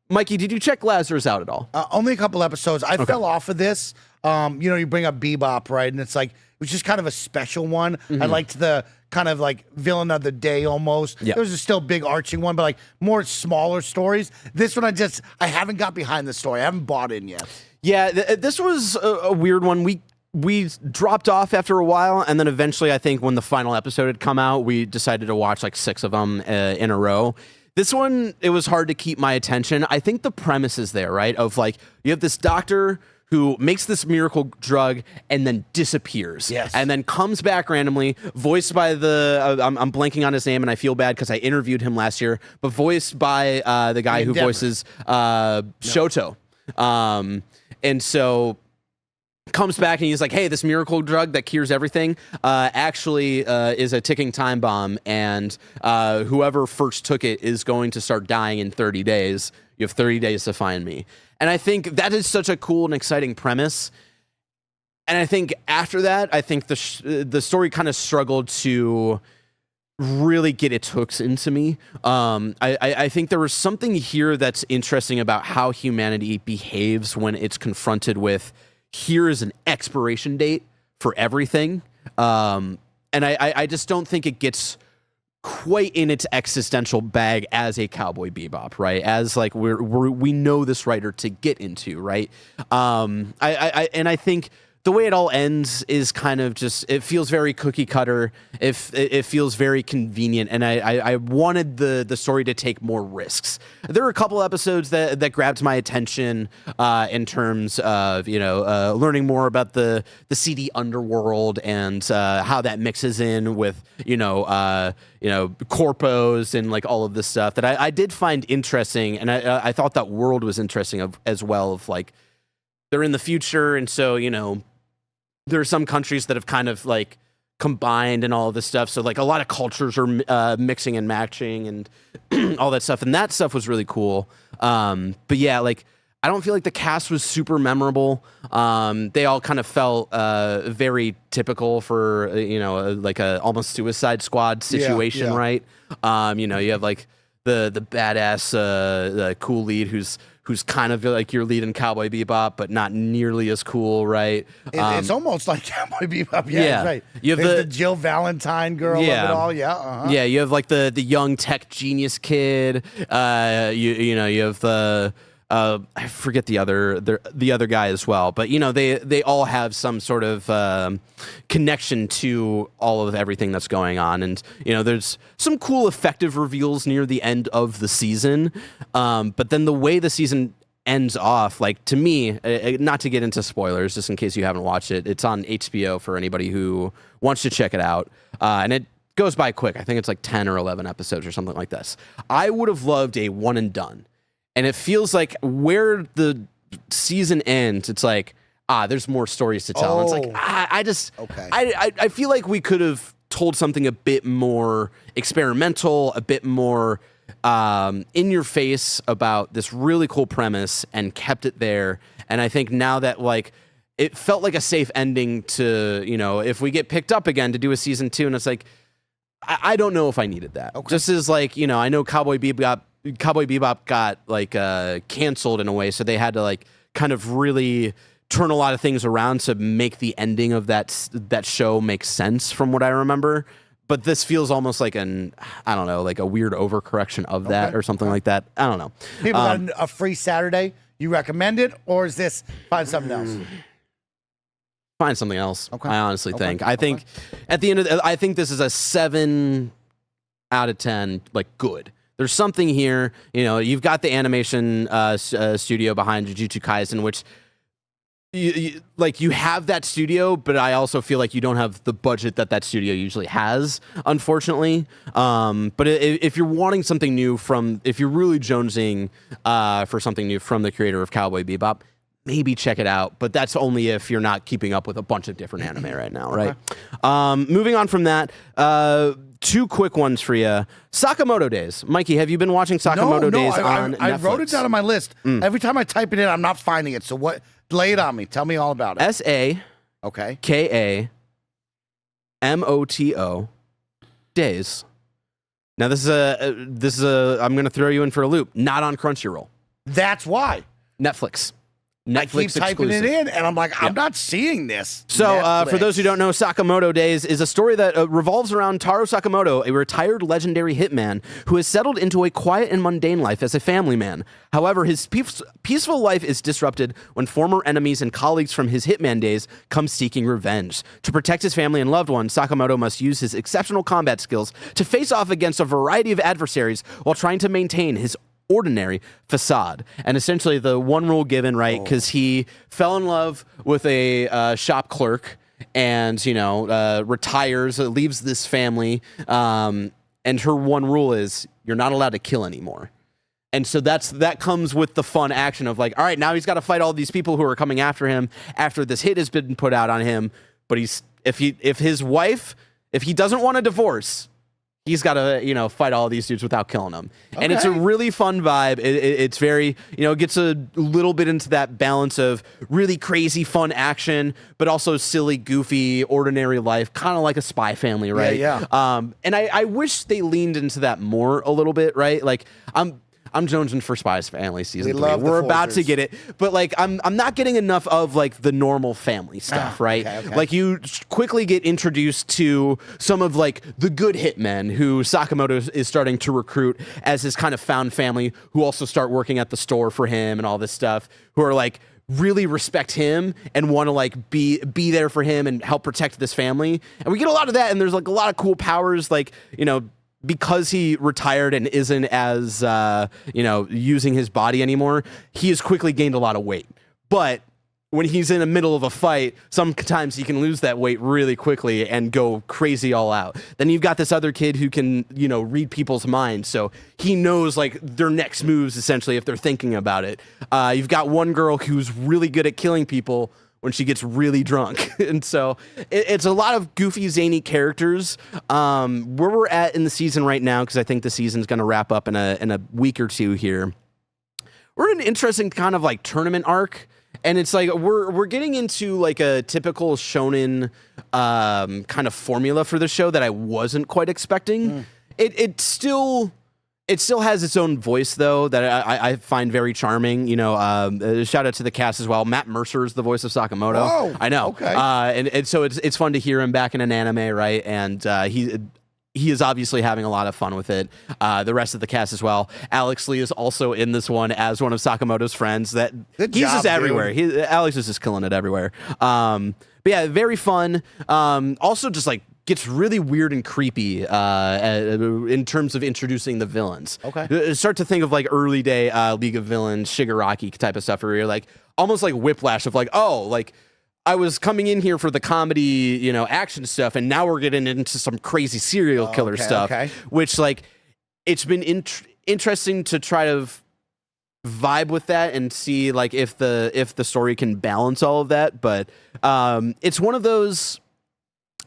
Mikey, did you check Lazarus out at all? Only a couple episodes. I fell off of this. You bring up Bebop, right? And it's like, it was just kind of a special one. I liked the kind of like villain of the day almost. Yep. There was a still big arching one, but like more smaller stories. This one, I haven't got behind the story. I haven't bought in yet. Yeah, this was a weird one. We dropped off after a while, and then eventually, I think when the final episode had come out, we decided to watch like 6 of them in a row. This one, it was hard to keep my attention. I think the premise is there, right? Of like, you have this doctor who makes this miracle drug and then disappears. Yes. And then comes back randomly, voiced by I'm blanking on his name, and I feel bad because I interviewed him last year, but voiced by the guy who voices Shoto. And so comes back and he's like, hey, this miracle drug that cures everything actually is a ticking time bomb, and whoever first took it is going to start dying in 30 days. You have 30 days to find me. And I think that is such a cool and exciting premise. And I think after that, I think the story kind of struggled to really get its hooks into me. I think there was something here that's interesting about how humanity behaves when it's confronted with, here is an expiration date for everything. And I just don't think it gets quite in its existential bag as a Cowboy Bebop, right? As like we know this writer to get into, right? I think the way it all ends is kind of just, it feels very cookie cutter. It feels very convenient, and I wanted the story to take more risks. There were a couple episodes that grabbed my attention in terms of learning more about the seedy underworld and how that mixes in with corpos and like all of this stuff that I did find interesting, and I thought that world was interesting as well. Of like, they're in the future, and so there are some countries that have kind of like combined and all of this stuff. So like a lot of cultures are mixing and matching and all that stuff. And that stuff was really cool. But yeah, like I don't feel like the cast was super memorable. They all kind of felt very typical for, like a almost Suicide Squad situation, right? You have like the badass, the cool lead who's kind of like your lead in Cowboy Bebop, but not nearly as cool, right? It's almost like Cowboy Bebop. Yeah, that's right. You have the Jill Valentine girl of it all. Yeah, yeah. You have like the young tech genius kid. You have the I forget the other guy as well, but they all have some sort of connection to all of everything that's going on, and there's some cool effective reveals near the end of the season, but then the way the season ends off, like to me, not to get into spoilers, just in case you haven't watched it, it's on HBO for anybody who wants to check it out, and it goes by quick. I think it's like 10 or 11 episodes or something like this. I would have loved a one and done. And it feels like where the season ends, it's like, there's more stories to tell. And it's like, I feel like we could have told something a bit more experimental, a bit more in your face about this really cool premise and kept it there. And I think now that like, it felt like a safe ending to, if we get picked up again to do a season 2, and it's like, I don't know if I needed that. Okay. Just as like, I know Cowboy Bebop got like canceled in a way, so they had to like kind of really turn a lot of things around to make the ending of that show make sense from what I remember. But this feels almost like like a weird overcorrection of that or something like that. I don't know. People got a free Saturday. You recommend it, or is this find something else? Find something else. Okay. I honestly think. I think at the end of I think this is a 7 out of 10. Like good. There's something here. You've got the animation studio behind Jujutsu Kaisen, which you have that studio, but I also feel like you don't have the budget that studio usually has, unfortunately. But if you're wanting something new if you're really jonesing for something new from the creator of Cowboy Bebop, maybe check it out, but that's only if you're not keeping up with a bunch of different anime right now, right? Moving on from that, 2 quick ones for you. Sakamoto Days. Mikey, have you been watching Sakamoto Days on Netflix? I wrote it down on my list. Every time I type it in, I'm not finding it. So what? Lay it on me. Tell me all about it. SAKAMOTO Days. Now this is a I'm going to throw you in for a loop. Not on Crunchyroll. That's why. Netflix. I keep typing exclusive. it in, and I'm like, I'm not seeing this. So, for those who don't know, Sakamoto Days is a story that revolves around Taro Sakamoto, a retired legendary hitman who has settled into a quiet and mundane life as a family man. However, his peaceful life is disrupted when former enemies and colleagues from his hitman days come seeking revenge. To protect his family and loved ones, Sakamoto must use his exceptional combat skills to face off against a variety of adversaries while trying to maintain his ordinary facade. And essentially the one rule given, right, because he fell in love with a shop clerk and retires, leaves this family, and her one rule is you're not allowed to kill anymore. And so that comes with the fun action of like, all right, now he's got to fight all these people who are coming after him after this hit has been put out on him. But if he doesn't want a divorce, he's got to, fight all these dudes without killing them. And it's a really fun vibe. It's very, it gets a little bit into that balance of really crazy, fun action, but also silly, goofy, ordinary life, kind of like a Spy Family, right? Yeah. And I wish they leaned into that more a little bit, right? Like, I'm jonesing for Spy Family season 3. We're about to get it, but like I'm not getting enough of like the normal family stuff, right? Okay. Like you quickly get introduced to some of like the good hitmen who Sakamoto is starting to recruit as his kind of found family, who also start working at the store for him and all this stuff, who are like really respect him and want to like be there for him and help protect this family. And we get a lot of that, and there's like a lot of cool powers, like, because he retired and isn't as, using his body anymore, he has quickly gained a lot of weight. But when he's in the middle of a fight, sometimes he can lose that weight really quickly and go crazy all out. Then you've got this other kid who can, read people's minds. So he knows like their next moves, essentially, if they're thinking about it. You've got one girl who's really good at killing people when she gets really drunk. And so it's a lot of goofy, zany characters. Where we're at in the season right now, because I think the season's going to wrap up in a week or two here, we're in an interesting kind of like tournament arc. And it's like we're getting into like a typical shonen kind of formula for the show that I wasn't quite expecting. It still has its own voice, though, that I find very charming. Shout out to the cast as well. Matt Mercer is the voice of Sakamoto. Oh, I know. Okay. And so it's fun to hear him back in an anime, right? And he is obviously having a lot of fun with it. The rest of the cast as well. Alex Lee is also in this one as one of Sakamoto's friends. He's just everywhere. Alex is just killing it everywhere. But yeah, very fun. Also, just like gets really weird and creepy in terms of introducing the villains. Okay. Start to think of like early day League of Villains, Shigaraki type of stuff, where you're like almost like Whiplash of like, oh, like I was coming in here for the comedy, action stuff, and now we're getting into some crazy serial killer stuff, which like it's been interesting to try to vibe with that and see like if the story can balance all of that. But it's one of those,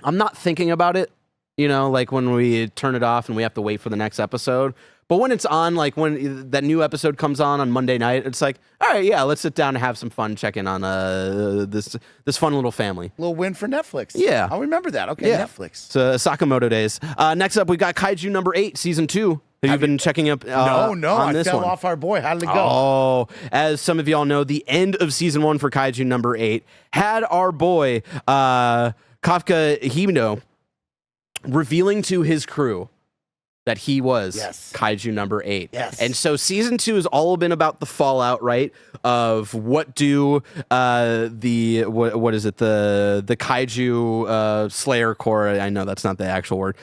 I'm not thinking about it, like when we turn it off and we have to wait for the next episode. But when it's on, like when that new episode comes on Monday night, it's like, all right, yeah, let's sit down and have some fun, check in on this fun little family. Little win for Netflix. Yeah. I'll remember that. Okay, Yeah. Netflix. So Sakamoto Days. Next up, we got Kaiju number 8, season 2. Have you been checking up No, on I this fell one? off our boy. How did it go? Oh, as some of y'all know, the end of season 1 for Kaiju number 8 had our boy Kafka Himino revealing to his crew that he was Kaiju number 8. Yes. And so season 2 has all been about the fallout, right? Of what do what is it? The Kaiju Slayer Corps, I know that's not the actual word.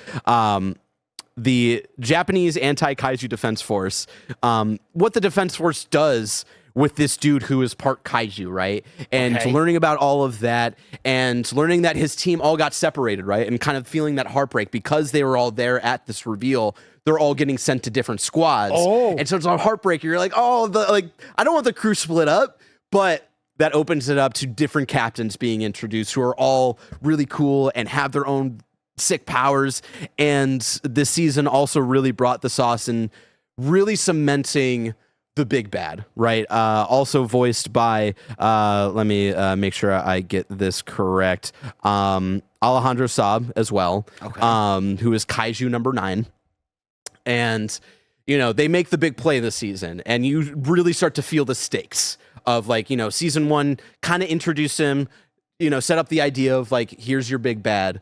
The Japanese anti-Kaiju Defense Force, what the Defense Force does with this dude who is part kaiju, right? And learning about all of that and learning that his team all got separated, right? And kind of feeling that heartbreak because they were all there at this reveal. They're all getting sent to different squads. Oh. And so it's a heartbreaker. You're like, I don't want the crew split up, but that opens it up to different captains being introduced who are all really cool and have their own sick powers. And this season also really brought the sauce and really cementing the big bad, right? Also voiced by, let me make sure I get this correct, Alejandro Saab as well, who is Kaiju number 9. And, you know, they make the big play this season, and you really start to feel the stakes of, like, you know, season 1 kind of introduce him, you know, set up the idea of, like, here's your big bad.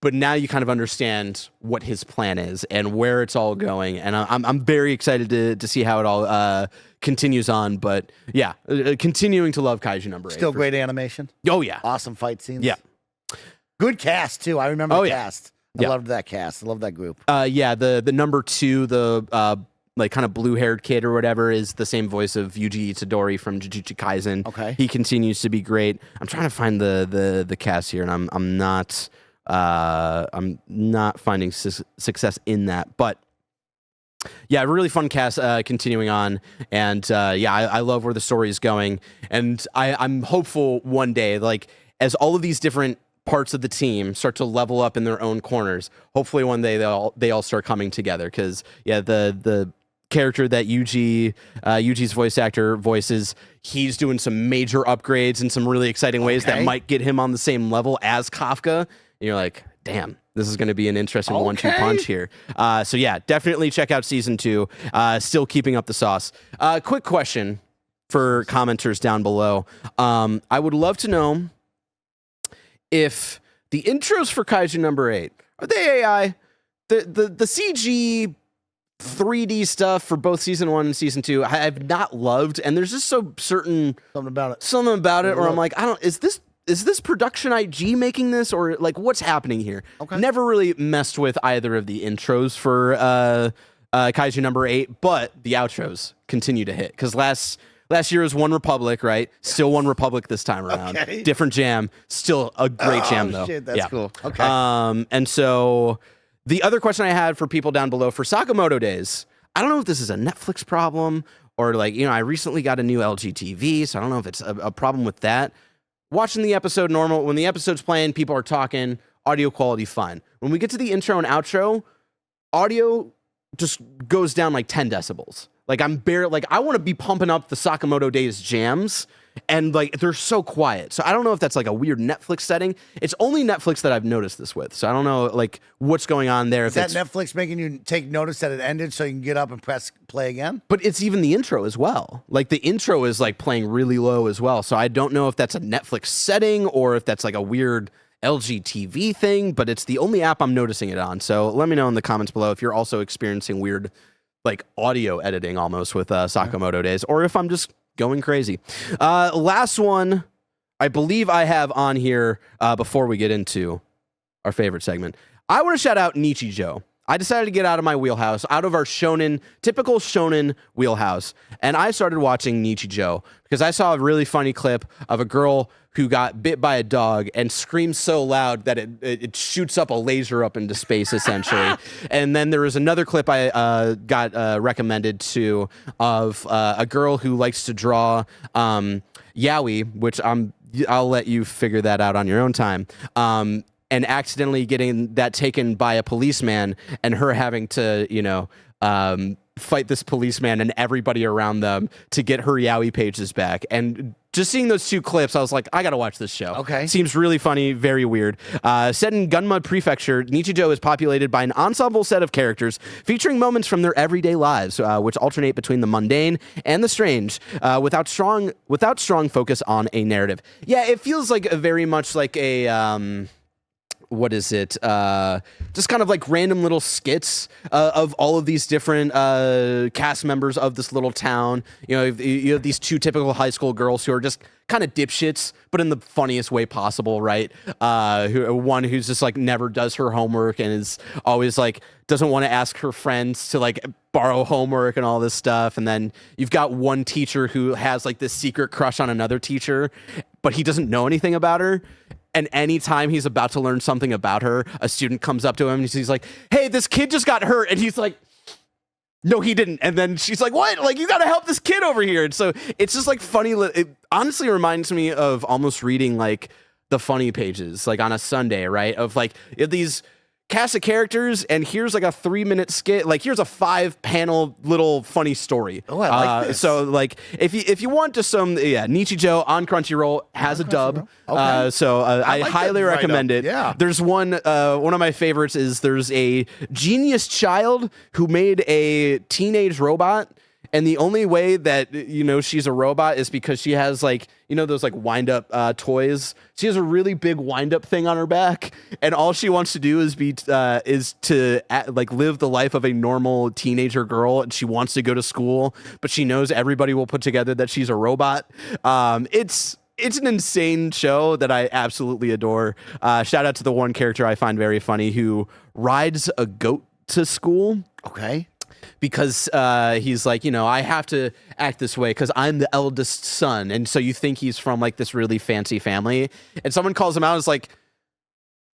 But now you kind of understand what his plan is and where it's all going. And I'm very excited to see how it all continues on. But yeah, continuing to love Kaiju number 8. Still great animation. Oh, yeah. Awesome fight scenes. Yeah. Good cast, too. I remember the cast. I Yeah. loved that cast. I love that group. Yeah, the number 2, the like kind of blue-haired kid or whatever, is the same voice of Yuji Itadori from Jujutsu Kaisen. Okay. He continues to be great. I'm trying to find the cast here, and I'm not finding success in that, but yeah, really fun cast continuing on, and yeah, I love where the story is going, and I'm hopeful one day, like, as all of these different parts of the team start to level up in their own corners, hopefully one day they all start coming together, because yeah, the character that Yuji's voice actor voices, he's doing some major upgrades in some really exciting ways that might get him on the same level as Kafka. And you're like, damn, this is going to be an interesting 1-2 punch here. So yeah, definitely check out season 2. Still keeping up the sauce. Quick question for commenters down below. I would love to know if the intros for Kaiju number 8, are they AI? The CG 3D stuff for both season 1 and season 2, I've not loved, and there's just something about it where I'm like, is this production IG making this, or like what's happening here? Never really messed with either of the intros for Kaiju number 8, but the outros continue to hit, because last year was One Republic, right? Still One Republic this time around. Different jam, still a great jam though. Shit, that's cool. And so the other question I had for people down below for Sakamoto Days, I don't know if this is a Netflix problem, or, like, you know, I recently got a new LG TV, so I don't know if it's a problem with that. Watching the episode normal, when the episode's playing, people are talking, audio quality fine. When we get to the intro and outro, audio just goes down like 10 decibels. Like, I want to be pumping up the Sakamoto Days jams, and, like, they're so quiet. So I don't know if that's like a weird Netflix setting. It's only Netflix that I've noticed this with. So I don't know, like, what's going on there. Is that Netflix making you take notice that it ended so you can get up and press play again? But it's even the intro as well. Like, the intro is, like, playing really low as well. So I don't know if that's a Netflix setting or if that's like a weird LG TV thing, but it's the only app I'm noticing it on. So let me know in the comments below if you're also experiencing weird, like, audio editing almost with Sakamoto Days, or if I'm just going crazy. Last one I believe I have on here before we get into our favorite segment. I want to shout out Nichijou. I decided to get out of my wheelhouse, out of our typical shonen wheelhouse, and I started watching Nichijou because I saw a really funny clip of a girl who got bit by a dog and screams so loud that it shoots up a laser up into space, essentially. And then there was another clip I got recommended to of a girl who likes to draw yaoi, which I'll let you figure that out on your own time. And accidentally getting that taken by a policeman, and her having to, you know, fight this policeman and everybody around them to get her yaoi pages back. And just seeing those two clips, I was like, I gotta watch this show. Seems really funny, very weird. Set in Gunma Prefecture, Nichijou is populated by an ensemble set of characters featuring moments from their everyday lives, which alternate between the mundane and the strange, without strong focus on a narrative. Yeah, it feels like very much like a what is it? Just kind of like random little skits of all of these different cast members of this little town. You know, you have these two typical high school girls who are just kind of dipshits, but in the funniest way possible, right? One who's just like never does her homework and is always like doesn't want to ask her friends to like borrow homework and all this stuff. And then you've got one teacher who has like this secret crush on another teacher, but he doesn't know anything about her. And anytime he's about to learn something about her, a student comes up to him and he's like, hey, this kid just got hurt. And he's like, no, he didn't. And then she's like, what? Like, you got to help this kid over here. And so it's just like funny. It honestly reminds me of almost reading like the funny pages, like on a Sunday, right? Of like these cast of characters, and here's like a 3-minute skit. Like here's a 5-panel little funny story. Oh, I like this. So like if you want just some Nichijou on Crunchyroll has a dub. Okay. So I like highly that recommend write-up. it. Yeah. There's one of my favorites is there's a genius child who made a teenage robot. And the only way that, she's a robot is because she has those wind up toys. She has a really big wind up thing on her back. And all she wants to do is to live the life of a normal teenager girl. And she wants to go to school, but she knows everybody will put together that she's a robot. It's an insane show that I absolutely adore. Shout out to the one character I find very funny who rides a goat to school. Okay. Because he's like, I have to act this way because I'm the eldest son. And so you think he's from like this really fancy family. And someone calls him out and is like,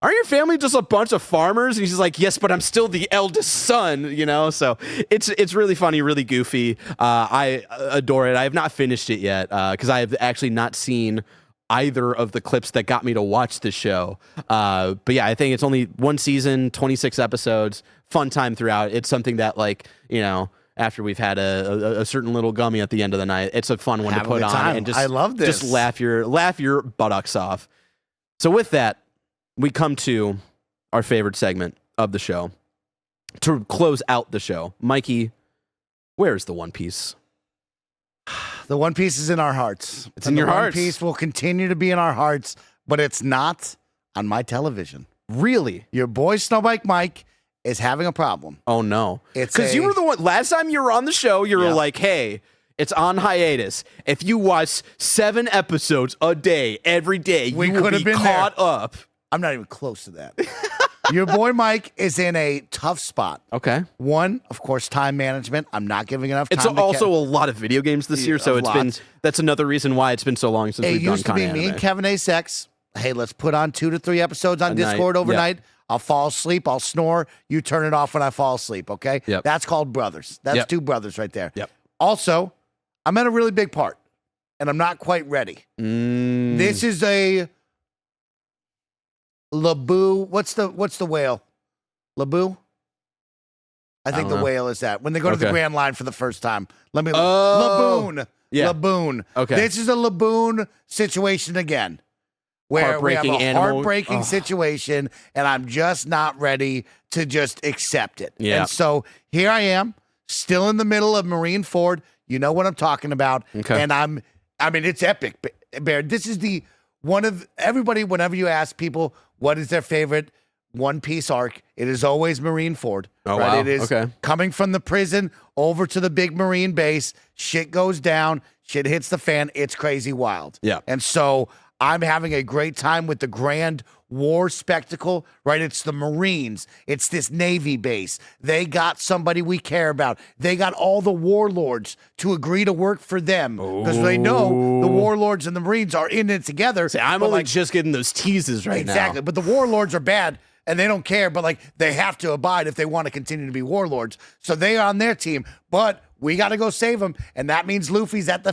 aren't your family just a bunch of farmers? And he's like, yes, but I'm still the eldest son, So it's really funny, really goofy. I adore it. I have not finished it yet because I have actually not seen either of the clips that got me to watch the show. But yeah, I think it's only one season, 26 episodes, fun time throughout. It's something that after we've had a certain little gummy at the end of the night, it's a fun one to put on and just, I love this. Just laugh your buttocks off. So with that, we come to our favorite segment of the show to close out the show. Mikey, where's the One Piece? The One Piece is in our hearts. It's in your hearts. One Piece will continue to be in our hearts, but it's not on my television. Really? Your boy Snowbike Mike is having a problem. Oh no. It's because you were the one last time you were on the show, you were like, hey, it's on hiatus. If you watch 7 episodes a day, every day, We you will could be have been caught up. I'm not even close to that. Your boy Mike is in a tough spot. Okay. One, of course, time management. I'm not giving enough time. It's also a lot of video games this year, so lots. that's another reason why it's been so long since It we've done used to be Con me Anime. and Kevin A. Sex. Hey, let's put on 2 to 3 episodes on A Discord night. overnight. I'll fall asleep. I'll snore. You turn it off when I fall asleep, okay? Yep. That's called brothers. That's Yep. 2 brothers right there. Yep. Also, I'm at a really big part, and I'm not quite ready. This is a Laboo. What's the whale? Laboo? I think the know. whale is that. When they go to the Okay. Grand Line for the first time. Oh. Laboon. Yeah. Laboon. Okay. This is a Laboon situation again. Where we have Heartbreaking a animal. heartbreaking situation, and I'm just not ready to just accept it. Yeah. And so here I am, still in the middle of Marine Ford. You know what I'm talking about. Okay. And it's epic, Bear. This is everybody, whenever you ask people what is their favorite One Piece arc, it is always Marine Ford. Oh, right? wow. It is Okay. coming from the prison over to the big Marine base. Shit goes down. Shit hits the fan. It's crazy wild. Yeah. And so I'm having a great time with the grand war spectacle, right? It's the Marines. It's this Navy base. They got somebody we care about. They got all the warlords to agree to work for them because they know the warlords and the Marines are in it together. See, I'm But, only like, just getting those teases right now. exactly. But the warlords are bad and they don't care, but they have to abide if they want to continue to be warlords. So they are on their team, but we got to go save them. And that means Luffy's at the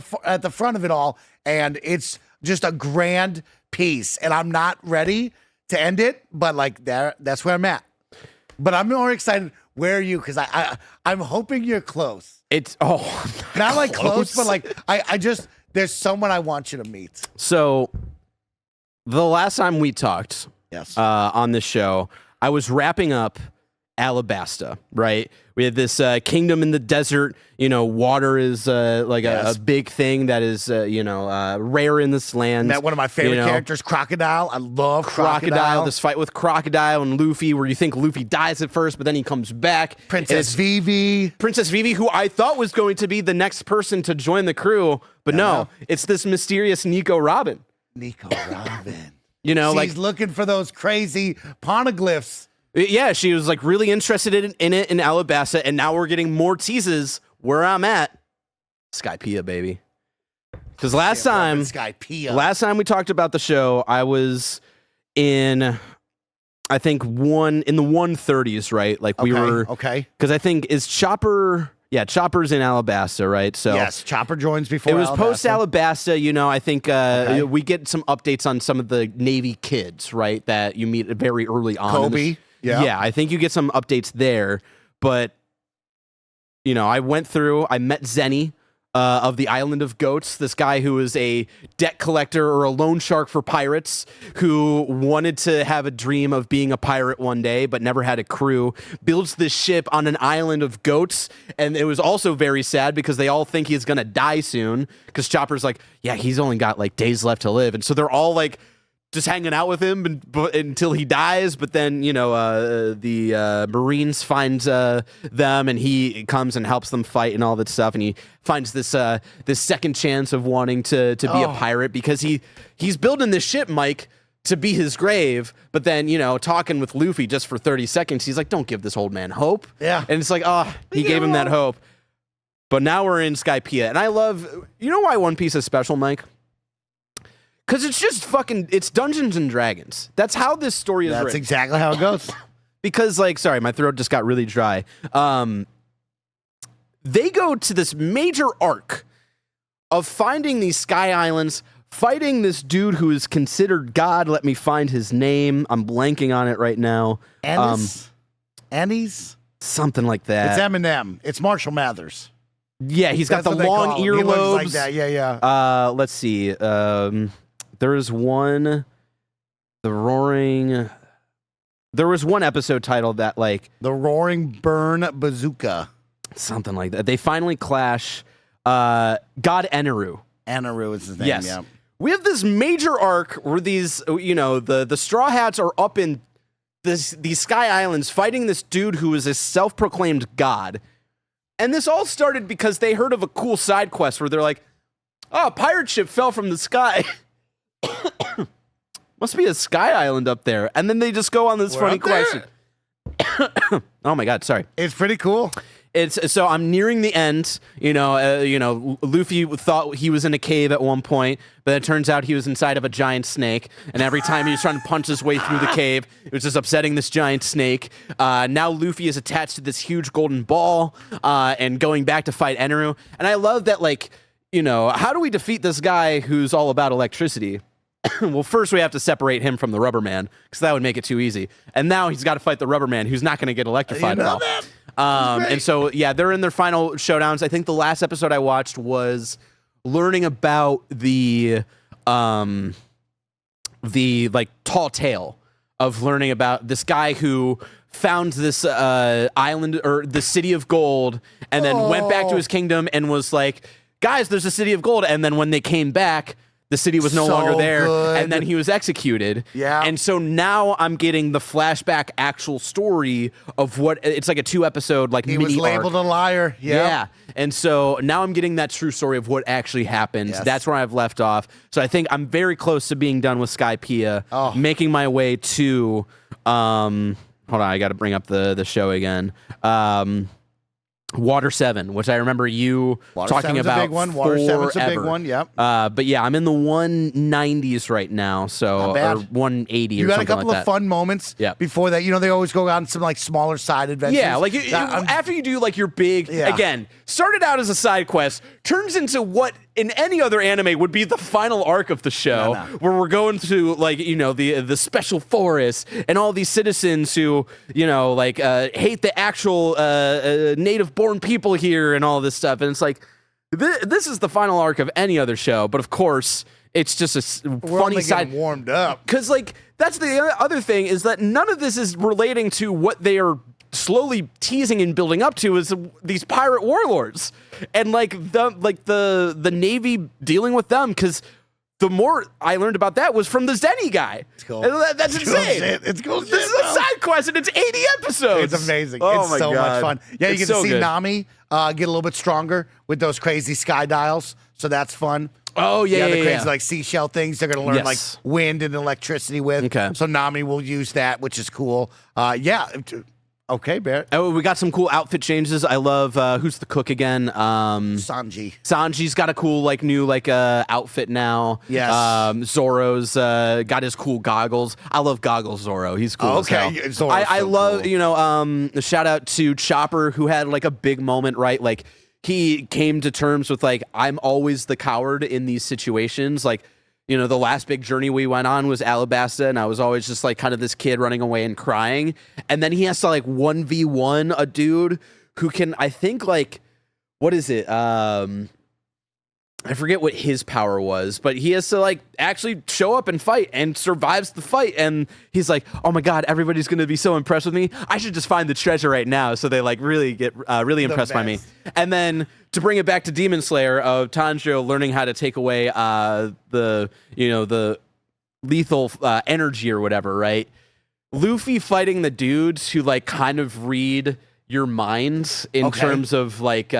front of it all. And it's just a grand piece. And I'm not ready to end it, but that's where I'm at. But I'm more excited. Where are you? Because I'm hoping you're close. It's Not like close, but I just there's someone I want you to meet. So the last time we talked Yes. on this show, I was wrapping up Alabasta, right? We had this kingdom in the desert. Water is Yes. a big thing that is rare in this land. Met one of my favorite characters, Crocodile. I love Crocodile. This fight with Crocodile and Luffy, where you think Luffy dies at first, but then he comes back. Princess Vivi. Princess Vivi, who I thought was going to be the next person to join the crew, but no, it's this mysterious Nico Robin. Nico Robin. She's She's looking for those crazy poneglyphs. Yeah, she was really interested in it in Alabasta, and now we're getting more teases where I'm at. Skypiea, baby. Because last time we talked about the show, I was in, I think, in the 130s, right? We were okay. Because I think Chopper's in Alabasta, right? So yes, Chopper joins before. it was Alabasta. post Alabasta. I think we get some updates on some of the Navy kids, right? That you meet very early on. Kobe. Yeah. I think you get some updates there. But, you know, I went through, I met Zenny of the Island of Goats, this guy who is a debt collector or a loan shark for pirates who wanted to have a dream of being a pirate one day, but never had a crew, builds this ship on an island of goats. And it was also very sad because they all think he's going to die soon because Chopper's like, yeah, he's only got like days left to live. And so they're all like, just hanging out with him until he dies, but then, you know, the Marines find them, and he comes and helps them fight and all that stuff, and he finds this second chance of wanting to be a pirate because he's building this ship, Mike, to be his grave, but then, you know, talking with Luffy just for 30 seconds, he's like, don't give this old man hope. Yeah. And it's like, he gave him that hope. But now we're in Skypiea, and I love, you know why One Piece is special, Mike? Because it's just it's Dungeons and Dragons. That's how this story is That's written. exactly how it goes. Because, like, sorry, my throat just got really dry. They go to this major arc of finding these Sky Islands, fighting this dude who is considered God. Let me find his name. I'm blanking on it right now. Annie's? Something like that. It's Eminem. It's Marshall Mathers. Yeah, he's got That's the what they long call him. He looks earlobes. like that. Yeah. Let's see. There was one episode titled that, like, The Roaring Burn Bazooka. something like that. They finally clash. God Eneru. Anaru is his name. Yes. Yeah. We have this major arc where these, you know, the Straw Hats are up in these Sky Islands fighting this dude who is a self-proclaimed god. And this all started because they heard of a cool side quest where they're like, oh, a pirate ship fell from the sky. Must be a Sky Island up there. And then they just go on this funny quest. Oh my God, sorry. It's pretty cool. So I'm nearing the end. You know, Luffy thought he was in a cave at one point, but it turns out he was inside of a giant snake. And every time he was trying to punch his way through the cave, it was just upsetting this giant snake. Now Luffy is attached to this huge golden ball and going back to fight Eneru. And I love that, like, you know, how do we defeat this guy who's all about electricity? Well, first we have to separate him from the Rubber Man, because that would make it too easy. And now he's got to fight the Rubber Man, who's not going to get electrified at all. And so, yeah, they're in their final showdowns. I think the last episode I watched was learning about the like tall tale of learning about this guy who found this island or the city of gold, and then went back to his kingdom and was like, guys, there's a city of gold. And then when they came back, the city was no longer there, and then he was executed. Yeah. And so now I'm getting the flashback actual story of what it's like, a 2-episode like He mini was labeled arc. a liar. Yeah. And so now I'm getting that true story of what actually happened. Yes. That's where I've left off. So I think I'm very close to being done with Skypiea, making my way to hold on, I got to bring up the show again. Water 7, which I remember you talking about. A big one. Water 7's a big forever. one. Yep. But yeah, I'm in the 190s right now, so Not bad. or 180 You or got a something couple like of that. fun moments Yeah. before that. You know, they always go on some like smaller side adventures. Yeah, like after you do like your big, again, started out as a side quest, turns into what in any other anime would be the final arc of the show, where we're going to, like, you know, the special forest and all these citizens who, you know, like hate the actual native born people here and all this stuff. And it's like, this is the final arc of any other show. But of course, it's just a We're funny only side. getting warmed up. Because, like, that's the other thing, is that none of this is relating to what they are slowly teasing and building up to, is these pirate warlords and like the Navy dealing with them. Because the more I learned about that was from the Zenny guy. It's cool. That's insane. It's cool. This is a side quest and it's 80 episodes. It's amazing. Oh It's my so God. much fun. Yeah, you It's get so to see good. Nami get a little bit stronger with those crazy sky dials. So that's fun. Oh yeah, the yeah, crazy yeah. like seashell things they're gonna learn Yes. like wind and electricity with. Okay. So Nami will use that, which is cool. Yeah. Okay, Barrett. Oh, we got some cool outfit changes. I love who's the cook again? Sanji. Sanji's got a cool like new like outfit now. Yes. Zoro's got his cool goggles. I love goggles Zoro. He's cool. as Okay, hell. Zoro's I so love cool. you know shout out to Chopper, who had like a big moment, right? Like he came to terms with like, I'm always the coward in these situations. Like, the last big journey we went on was Alabasta, and I was always just like kind of this kid running away and crying. And then he has to like 1v1 a dude who can, I think, like, what is it? I forget what his power was, but he has to like actually show up and fight and survives the fight. And he's like, oh my God, everybody's going to be so impressed with me. I should just find the treasure right now. So they like really get really impressed by me. And then to bring it back to Demon Slayer, of Tanjiro learning how to take away the lethal energy or whatever, right? Luffy fighting the dudes who like kind of read your minds in terms of like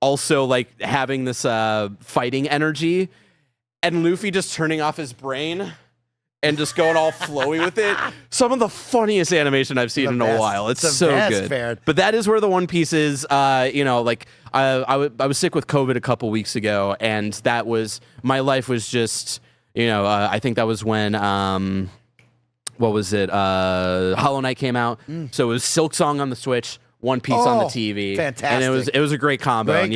also like having this fighting energy, and Luffy just turning off his brain and just going all flowy with it. Some of the funniest animation I've seen in a while. It's so good. Fair. But that is where the One Piece is. Like I was sick with COVID a couple weeks ago, and that was, my life was just, I think that was when what was it? Hollow Knight came out. So it was Silk Song on the Switch, One Piece on the TV. Fantastic. And it was a great combo.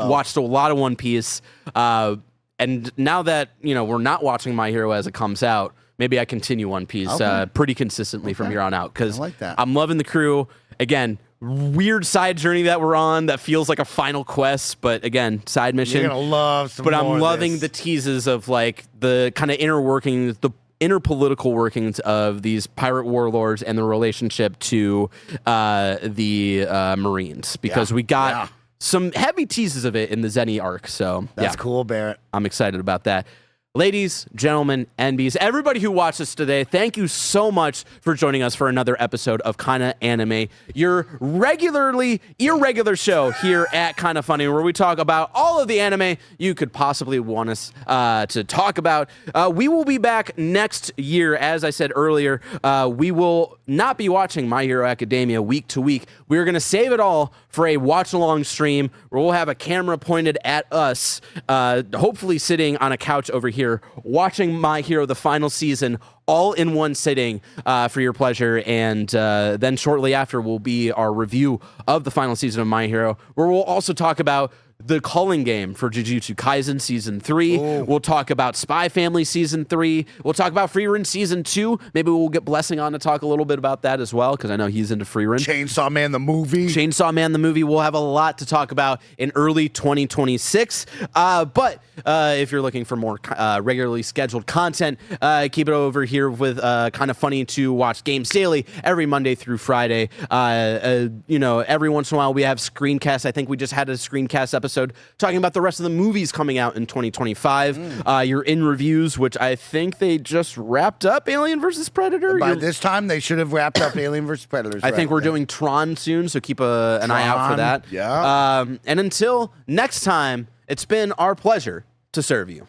Watched a lot of One Piece. And now that, we're not watching My Hero as it comes out, maybe I continue One Piece pretty consistently from here on out, because like that. I'm loving the crew. Again, weird side journey that we're on that feels like a final quest, but again, side mission. You're going to love some But more I'm of loving this. the teases of like the kind of inner workings, the inner political workings of these pirate warlords and the relationship to the Marines, because we got some heavy teases of it in the Zenny arc. So That's cool, Barrett. I'm excited about that. Ladies, gentlemen, NBs, everybody who watched us today, thank you so much for joining us for another episode of Kinda Anime, your irregular show here at Kinda Funny, where we talk about all of the anime you could possibly want us to talk about. We will be back next year. As I said earlier, we will not be watching My Hero Academia week to week. We're going to save it all for a watch-along stream where we'll have a camera pointed at us, hopefully sitting on a couch over here, watching My Hero, the final season, all in one sitting for your pleasure. And then shortly after will be our review of the final season of My Hero, where we'll also talk about the calling game for Jujutsu Kaisen Season 3. Ooh. We'll talk about Spy Family Season 3. We'll talk about Freerun Season 2. Maybe we'll get Blessing on to talk a little bit about that as well, because I know he's into Freerun. Chainsaw Man the movie. We'll have a lot to talk about in early 2026. But if you're looking for more regularly scheduled content, keep it over here with Kinda Funny to watch Games Daily every Monday through Friday. Every once in a while we have screencasts. I think we just had a screencast episode talking about the rest of the movies coming out in 2025. You're in reviews, which I think they just wrapped up Alien vs. Predator. By this time, they should have wrapped up Alien vs. Predator. I think we're doing Tron soon, so keep an eye out for that. Yeah. And until next time, it's been our pleasure to serve you.